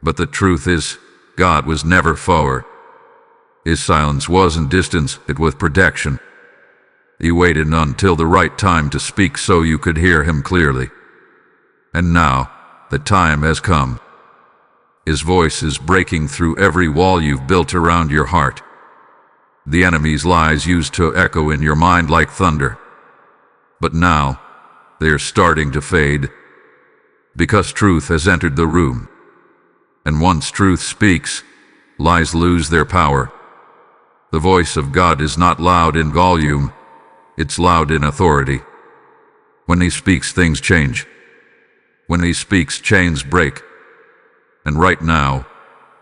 But the truth is, God was never far. His silence wasn't distance, it was protection. He waited until the right time to speak so you could hear Him clearly. And now, the time has come. His voice is breaking through every wall you've built around your heart. The enemy's lies used to echo in your mind like thunder. But now, they're starting to fade. Because truth has entered the room. And once truth speaks, lies lose their power. The voice of God is not loud in volume, it's loud in authority. When He speaks, things change. When He speaks, chains break. And right now,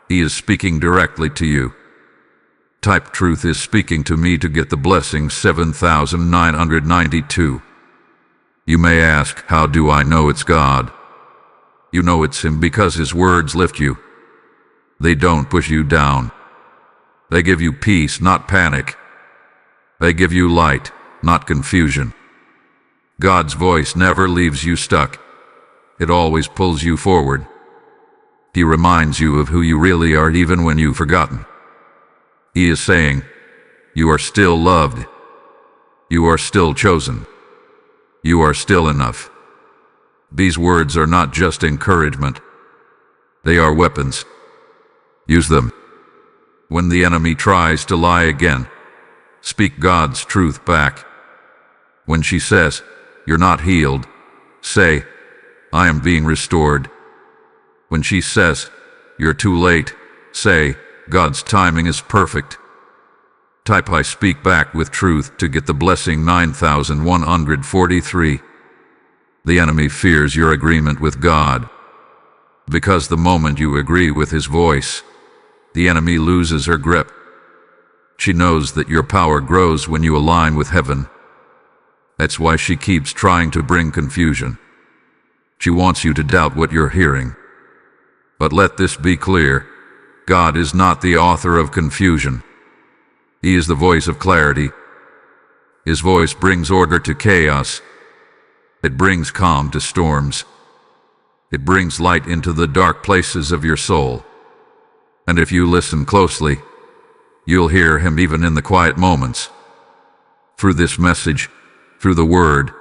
He is speaking directly to you. Type truth is speaking to me to get the blessing 7992. You may ask, how do I know it's God? You know it's Him because His words lift you. They don't push you down. They give you peace, not panic. They give you light, not confusion. God's voice never leaves you stuck. It always pulls you forward. He reminds you of who you really are even when you've forgotten. He is saying, you are still loved. You are still chosen. You are still enough. These words are not just encouragement. They are weapons. Use them. When the enemy tries to lie again, speak God's truth back. When she says, you're not healed, say, I am being restored. When she says, you're too late, say, God's timing is perfect. Type I speak back with truth to get the blessing 9143. The enemy fears your agreement with God. Because the moment you agree with His voice, the enemy loses her grip. She knows that your power grows when you align with heaven. That's why she keeps trying to bring confusion. She wants you to doubt what you're hearing. But let this be clear, God is not the author of confusion. He is the voice of clarity. His voice brings order to chaos. It brings calm to storms. It brings light into the dark places of your soul. And if you listen closely, you'll hear Him even in the quiet moments. Through this message, through the Word,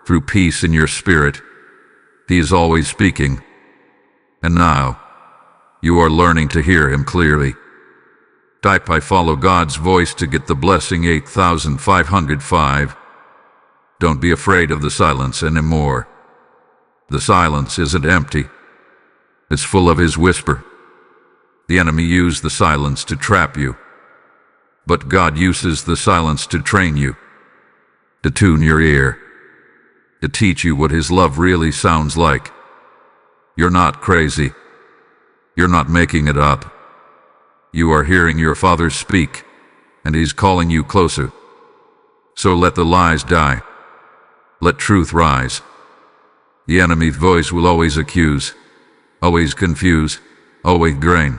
through peace in your spirit, He is always speaking. And now, you are learning to hear Him clearly. Type I follow God's voice to get the blessing 8505. Don't be afraid of the silence anymore. The silence isn't empty. It's full of His whisper. The enemy used the silence to trap you. But God uses the silence to train you, to tune your ear, to teach you what His love really sounds like. You're not crazy. You're not making it up. You are hearing your Father speak, and He's calling you closer. So let the lies die. Let truth rise. The enemy's voice will always accuse, always confuse, always drain.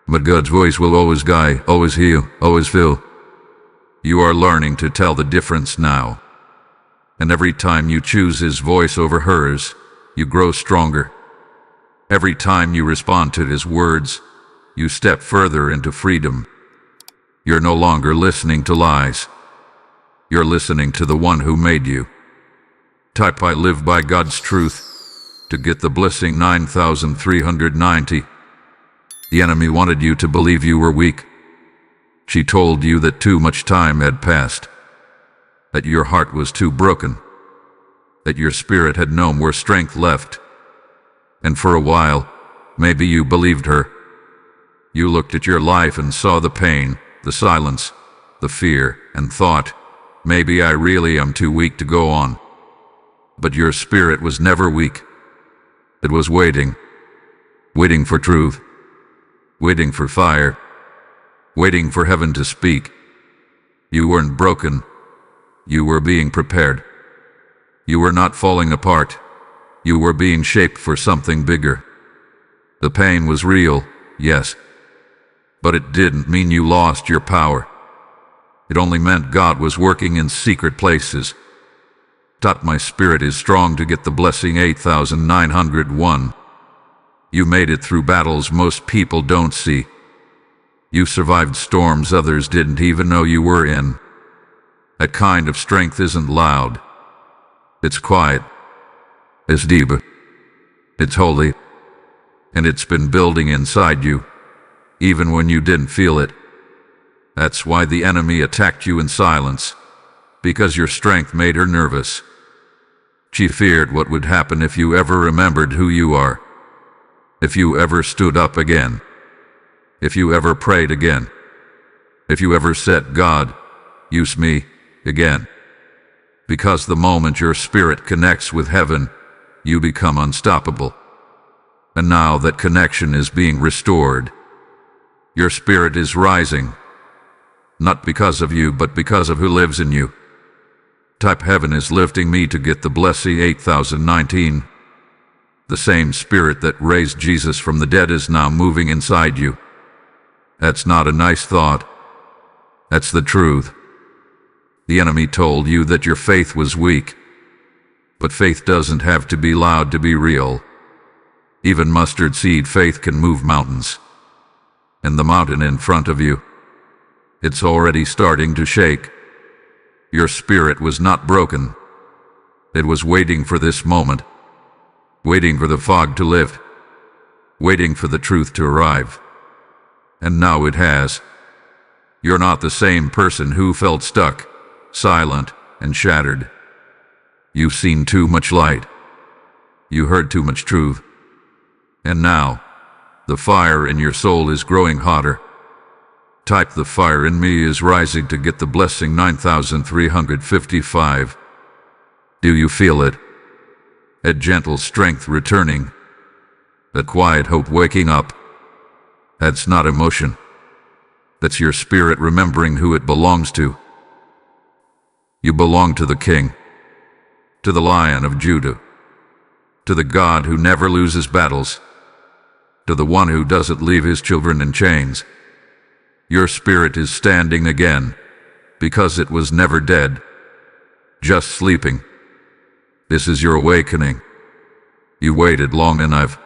But God's voice will always guide, always heal, always fill. You are learning to tell the difference now. And every time you choose His voice over hers, you grow stronger. Every time you respond to His words, you step further into freedom. You're no longer listening to lies. You're listening to the one who made you. Type I live by God's truth to get the blessing 9390. The enemy wanted you to believe you were weak. She told you that too much time had passed, that your heart was too broken, that your spirit had no more strength left. And for a while, maybe you believed her. You looked at your life and saw the pain, the silence, the fear, and thought, maybe I really am too weak to go on. But your spirit was never weak. It was waiting for truth, waiting for fire, waiting for heaven to speak. You weren't broken. You were being prepared. You were not falling apart. You were being shaped for something bigger. The pain was real, yes, but it didn't mean you lost your power. It only meant God was working in secret places. My spirit is strong to get the blessing 8901. You made it through battles most people don't see. You survived storms others didn't even know you were in. That kind of strength isn't loud. It's quiet. It's deep. It's holy. And it's been building inside you, even when you didn't feel it. That's why the enemy attacked you in silence, because your strength made her nervous. She feared what would happen if you ever remembered who you are, if you ever stood up again, if you ever prayed again, if you ever said, God, use me again. Because the moment your spirit connects with heaven, you become unstoppable. And now that connection is being restored, your spirit is rising, not because of you, but because of who lives in you. Type heaven is lifting me to get the blessing 8019. The same spirit that raised Jesus from the dead is now moving inside you. That's not a nice thought. That's the truth. The enemy told you that your faith was weak. But faith doesn't have to be loud to be real. Even mustard seed faith can move mountains. And the mountain in front of you, it's already starting to shake. Your spirit was not broken. It was waiting for this moment, waiting for the fog to lift, waiting for the truth to arrive. And now it has. You're not the same person who felt stuck, silent, and shattered. You've seen too much light. You heard too much truth. And now, the fire in your soul is growing hotter. Type the fire in me is rising to get the blessing 9355. Do you feel it? A gentle strength returning. A quiet hope waking up. That's not emotion. That's your spirit remembering who it belongs to. You belong to the King, to the Lion of Judah, to the God who never loses battles, to the one who doesn't leave his children in chains. Your spirit is standing again, because it was never dead, just sleeping. This is your awakening. You waited long enough.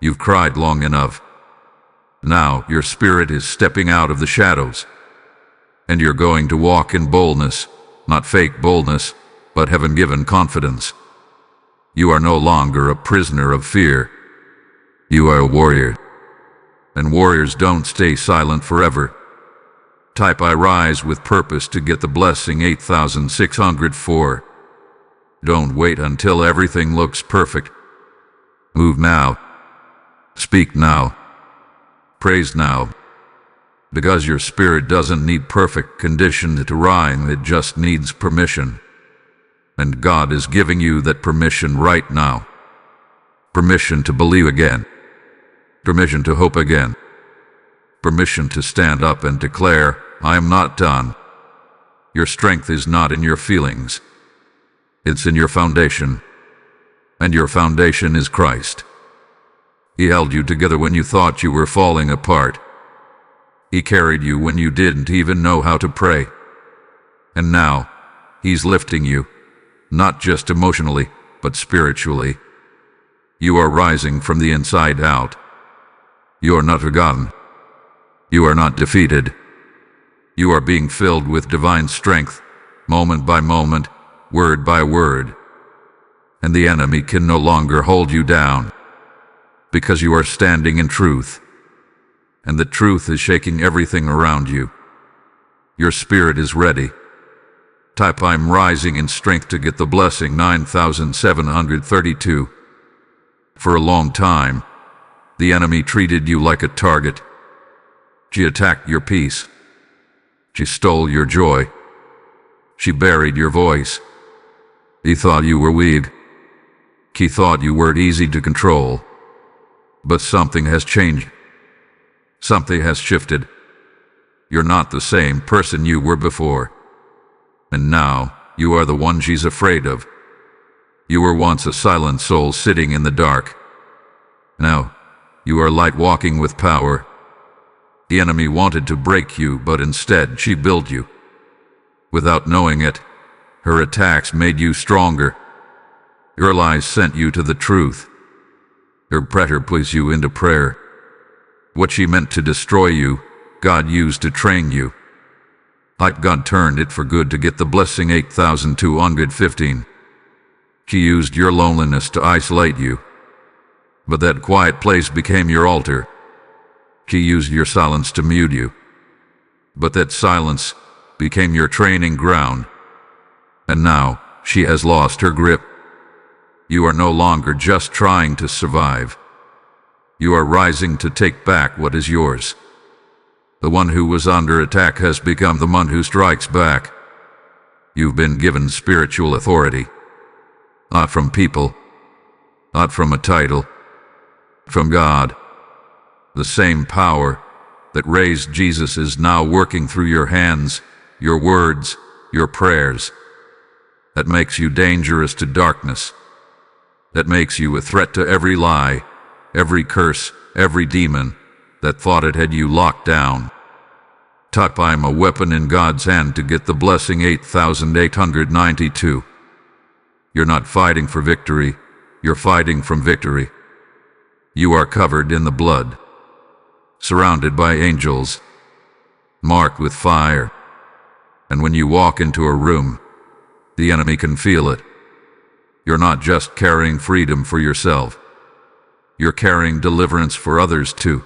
You've cried long enough. Now your spirit is stepping out of the shadows, and you're going to walk in boldness, not fake boldness, but heaven-given confidence. You are no longer a prisoner of fear. You are a warrior. And warriors don't stay silent forever. Type I rise with purpose to get the blessing 8604. Don't wait until everything looks perfect. Move now. Speak now. Praise now. Because your spirit doesn't need perfect conditions to rise, it just needs permission. And God is giving you that permission right now. Permission to believe again. Permission to hope again. Permission to stand up and declare, I am not done. Your strength is not in your feelings. It's in your foundation. And your foundation is Christ. He held you together when you thought you were falling apart. He carried you when you didn't even know how to pray. And now, He's lifting you, not just emotionally, but spiritually. You are rising from the inside out. You are not forgotten. You are not defeated. You are being filled with divine strength, moment by moment, word by word. And the enemy can no longer hold you down, because you are standing in truth. And the truth is shaking everything around you. Your spirit is ready. Type I'm rising in strength to get the blessing 9732. For a long time, the enemy treated you like a target. She attacked your peace. She stole your joy. She buried your voice. He thought you were weak. He thought you weren't easy to control. But something has changed. Something has shifted. You're not the same person you were before. And now, you are the one she's afraid of. You were once a silent soul sitting in the dark. Now, you are light walking with power. The enemy wanted to break you, but instead she built you. Without knowing it, her attacks made you stronger. Your lies sent you to the truth. Her pressure pushed you into prayer. What she meant to destroy you, God used to train you. Like God turned it for good to get the blessing 8215. She used your loneliness to isolate you. But that quiet place became your altar. She used your silence to mute you. But that silence became your training ground. And now, she has lost her grip. You are no longer just trying to survive. You are rising to take back what is yours. The one who was under attack has become the one who strikes back. You've been given spiritual authority. Not from people. Not from a title. From God. The same power that raised Jesus is now working through your hands, your words, your prayers. That makes you dangerous to darkness. That makes you a threat to every lie, every curse, every demon that thought it had you locked down. Type I'm a weapon in God's hand to get the blessing 8892. You're not fighting for victory, you're fighting from victory. You are covered in the blood, surrounded by angels, marked with fire. And when you walk into a room, the enemy can feel it. You're not just carrying freedom for yourself. You're carrying deliverance for others too.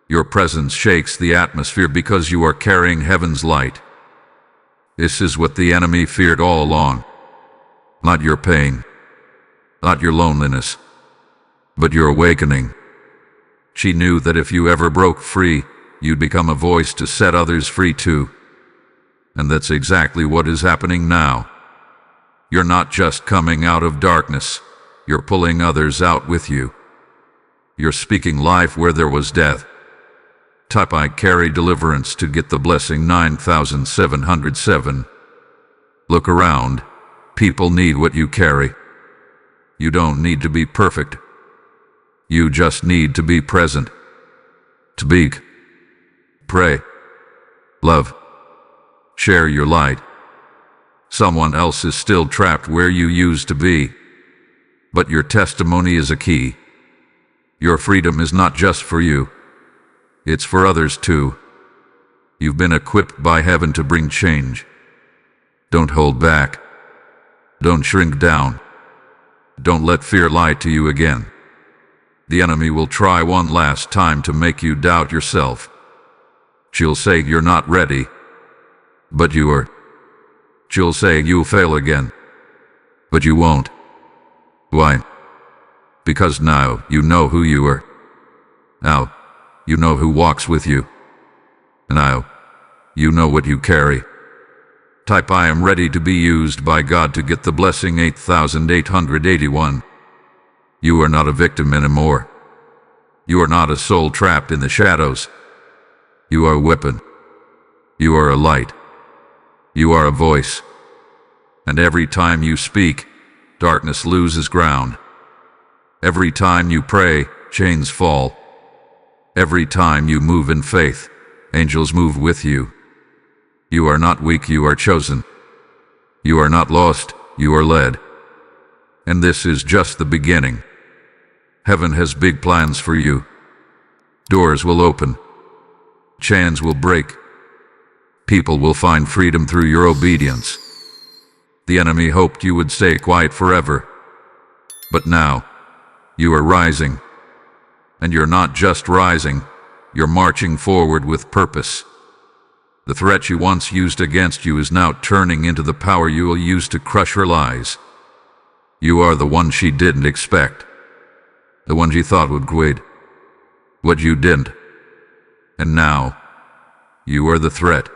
Your presence shakes the atmosphere because you are carrying heaven's light. This is what the enemy feared all along. Not your pain, not your loneliness, but your awakening. She knew that if you ever broke free, you'd become a voice to set others free too. And that's exactly what is happening now. You're not just coming out of darkness, you're pulling others out with you. You're speaking life where there was death. Type I carry deliverance to get the blessing 9707. Look around. People need what you carry. You don't need to be perfect. You just need to be present. Speak. Pray. Love. Share your light. Someone else is still trapped where you used to be. But your testimony is a key. Your freedom is not just for you. It's for others too. You've been equipped by heaven to bring change. Don't hold back. Don't shrink down. Don't let fear lie to you again. The enemy will try one last time to make you doubt yourself. She'll say you're not ready, but you are. She'll say you'll fail again, but you won't. Why? Because now you know who you are. Now, you know who walks with you. Now, you know what you carry. Type I am ready to be used by God to get the blessing 8881. You are not a victim anymore. You are not a soul trapped in the shadows. You are a weapon. You are a light. You are a voice. And every time you speak, darkness loses ground. Every time you pray, chains fall. Every time you move in faith, angels move with you. You are not weak, you are chosen. You are not lost, you are led. And this is just the beginning. Heaven has big plans for you. Doors will open. Chains will break. People will find freedom through your obedience. The enemy hoped you would stay quiet forever. But now, you are rising. And you're not just rising, you're marching forward with purpose. The threat you once used against you is now turning into the power you will use to crush her lies. You are the one she didn't expect. The one she thought would quit. What you didn't. And now, you are the threat.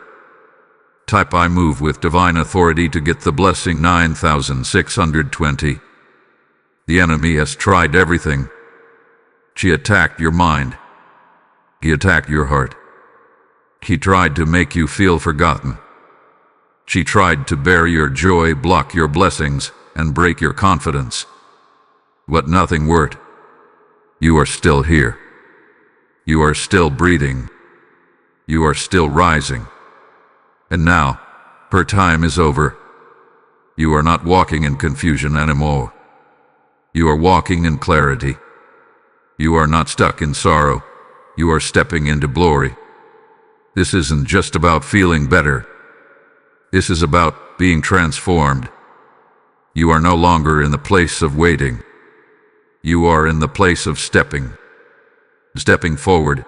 Type I move with divine authority to get the blessing 9620. The enemy has tried everything. She attacked your mind. He attacked your heart. He tried to make you feel forgotten. She tried to bury your joy, block your blessings, and break your confidence. But nothing worked. You are still here. You are still breathing. You are still rising. And now, her time is over. You are not walking in confusion anymore. You are walking in clarity. You are not stuck in sorrow. You are stepping into glory. This isn't just about feeling better. This is about being transformed. You are no longer in the place of waiting. You are in the place of stepping. Stepping forward.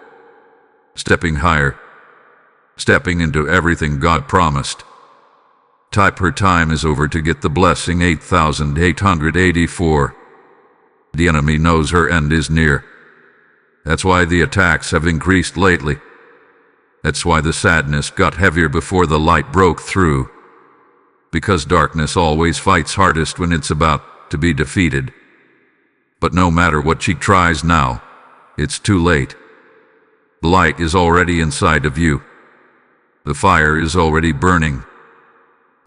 Stepping higher. Stepping into everything God promised. Type her time is over to get the blessing 8884. The enemy knows her end is near. That's why the attacks have increased lately. That's why the sadness got heavier before the light broke through. Because darkness always fights hardest when it's about to be defeated. But no matter what she tries now, it's too late. The light is already inside of you. The fire is already burning.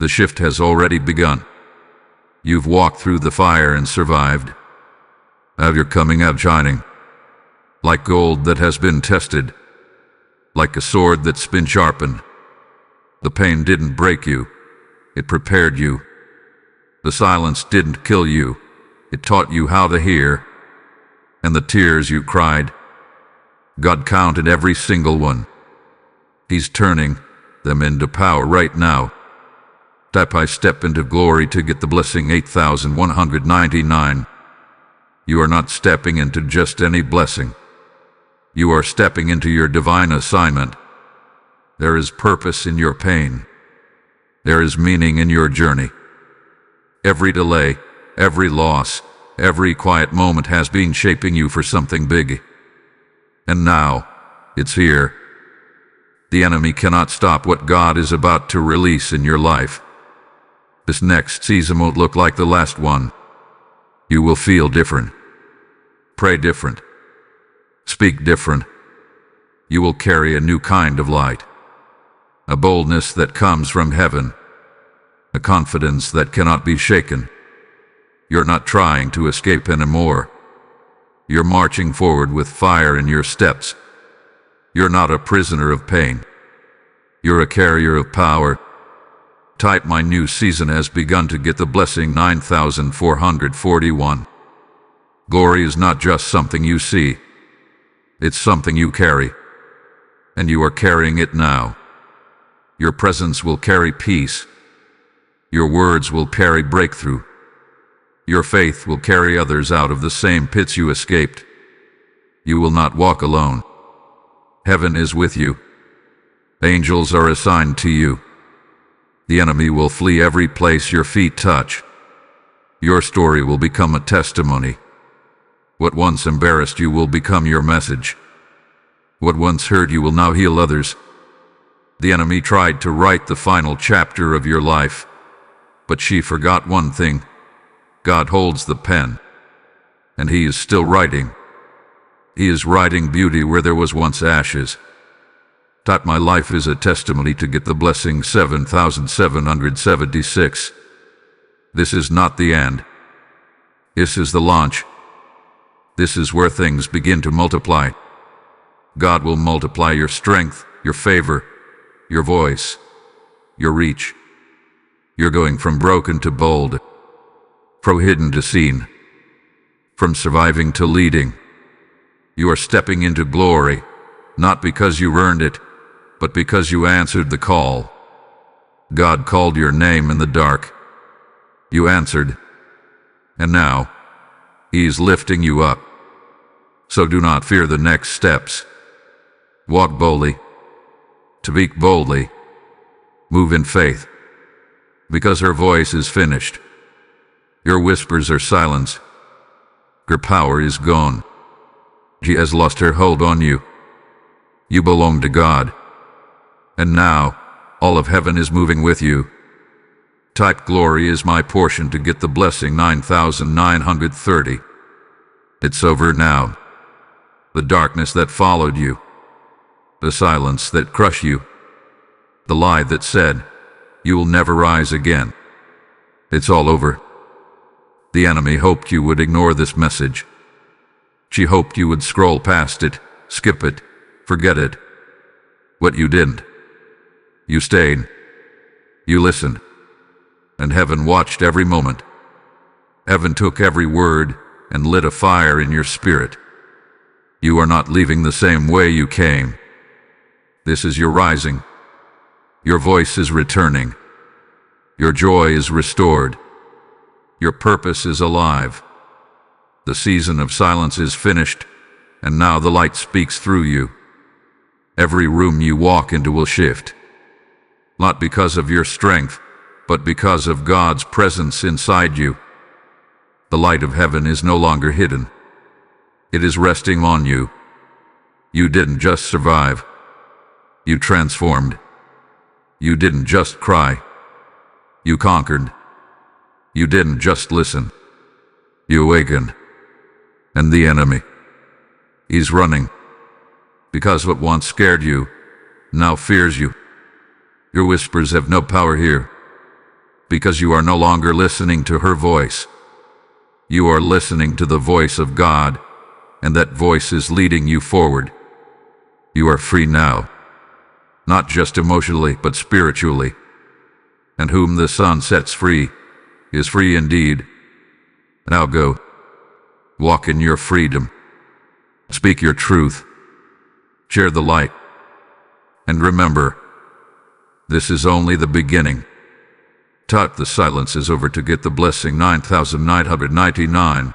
The shift has already begun. You've walked through the fire and survived. Now you're coming out shining. Like gold that has been tested. Like a sword that's been sharpened. The pain didn't break you. It prepared you. The silence didn't kill you. It taught you how to hear. And the tears you cried, God counted every single one. He's turning them into power right now. Type I step into glory to get the blessing 8199. You are not stepping into just any blessing. You are stepping into your divine assignment. There is purpose in your pain. There is meaning in your journey. Every delay, every loss, every quiet moment has been shaping you for something big. And now, it's here. The enemy cannot stop what God is about to release in your life. This next season won't look like the last one. You will feel different. Pray different. Speak different. You will carry a new kind of light. A boldness that comes from heaven. A confidence that cannot be shaken. You're not trying to escape anymore. You're marching forward with fire in your steps. You're not a prisoner of pain. You're a carrier of power. Type my new season has begun to get the blessing 9441. Glory is not just something you see. It's something you carry. And you are carrying it now. Your presence will carry peace. Your words will carry breakthrough. Your faith will carry others out of the same pits you escaped. You will not walk alone. Heaven is with you. Angels are assigned to you. The enemy will flee every place your feet touch. Your story will become a testimony. What once embarrassed you will become your message. What once hurt you will now heal others. The enemy tried to write the final chapter of your life, but she forgot one thing. God holds the pen, and He is still writing. He is writing beauty where there was once ashes. Type my life is a testimony to get the blessing 7776. This is not the end. This is the launch. This is where things begin to multiply. God will multiply your strength, your favor, your voice, your reach. You're going from broken to bold, from hidden to seen, from surviving to leading. You are stepping into glory, not because you earned it, but because you answered the call. God called your name in the dark. You answered, and now He's lifting you up. So do not fear the next steps. Walk boldly, speak boldly, move in faith, because her voice is finished. Your whispers are silenced. Her power is gone. She has lost her hold on you. You belong to God. And now, all of heaven is moving with you. Type glory is my portion to get the blessing 9,930. It's over now. The darkness that followed you, the silence that crushed you, the lie that said, you will never rise again. It's all over. The enemy hoped you would ignore this message. She hoped you would scroll past it, skip it, forget it. But you didn't. You stayed. You listened. And heaven watched every moment. Heaven took every word and lit a fire in your spirit. You are not leaving the same way you came. This is your rising. Your voice is returning. Your joy is restored. Your purpose is alive. The season of silence is finished, and now the light speaks through you. Every room you walk into will shift. Not because of your strength, but because of God's presence inside you. The light of heaven is no longer hidden. It is resting on you. You didn't just survive. You transformed. You didn't just cry. You conquered. You didn't just listen. You awakened. And the enemy, he's running. Because what once scared you, now fears you. Your whispers have no power here. Because you are no longer listening to her voice. You are listening to the voice of God, and that voice is leading you forward. You are free now. Not just emotionally, but spiritually. And whom the Son sets free is free indeed. Now go. Walk in your freedom. Speak your truth. Share the light. And remember, this is only the beginning. Type the silence is over to get the blessing 9,999.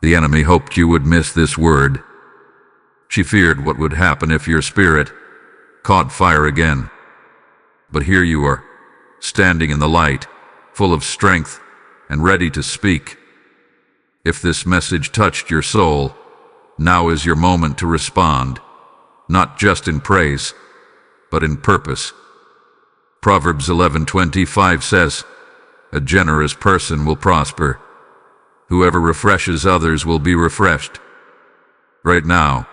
The enemy hoped you would miss this word. She feared what would happen if your spirit caught fire again. But here you are, standing in the light, full of strength and ready to speak. If this message touched your soul, now is your moment to respond, not just in praise, but in purpose. Proverbs 11:25 says, "A generous person will prosper. Whoever refreshes others will be refreshed." Right now,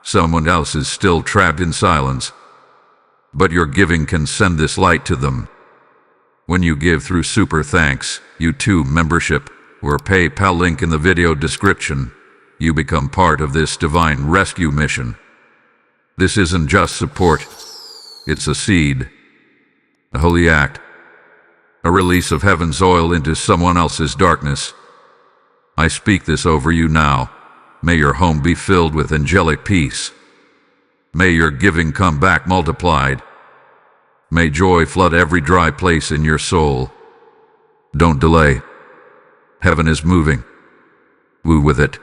someone else is still trapped in silence, but your giving can send this light to them. When you give through Super Thanks, YouTube membership, or PayPal link in the video description, you become part of this divine rescue mission. This isn't just support, it's a seed, a holy act, a release of heaven's oil into someone else's darkness. I speak this over you now. May your home be filled with angelic peace. May your giving come back multiplied. May joy flood every dry place in your soul. Don't delay. Heaven is moving. Woo with it.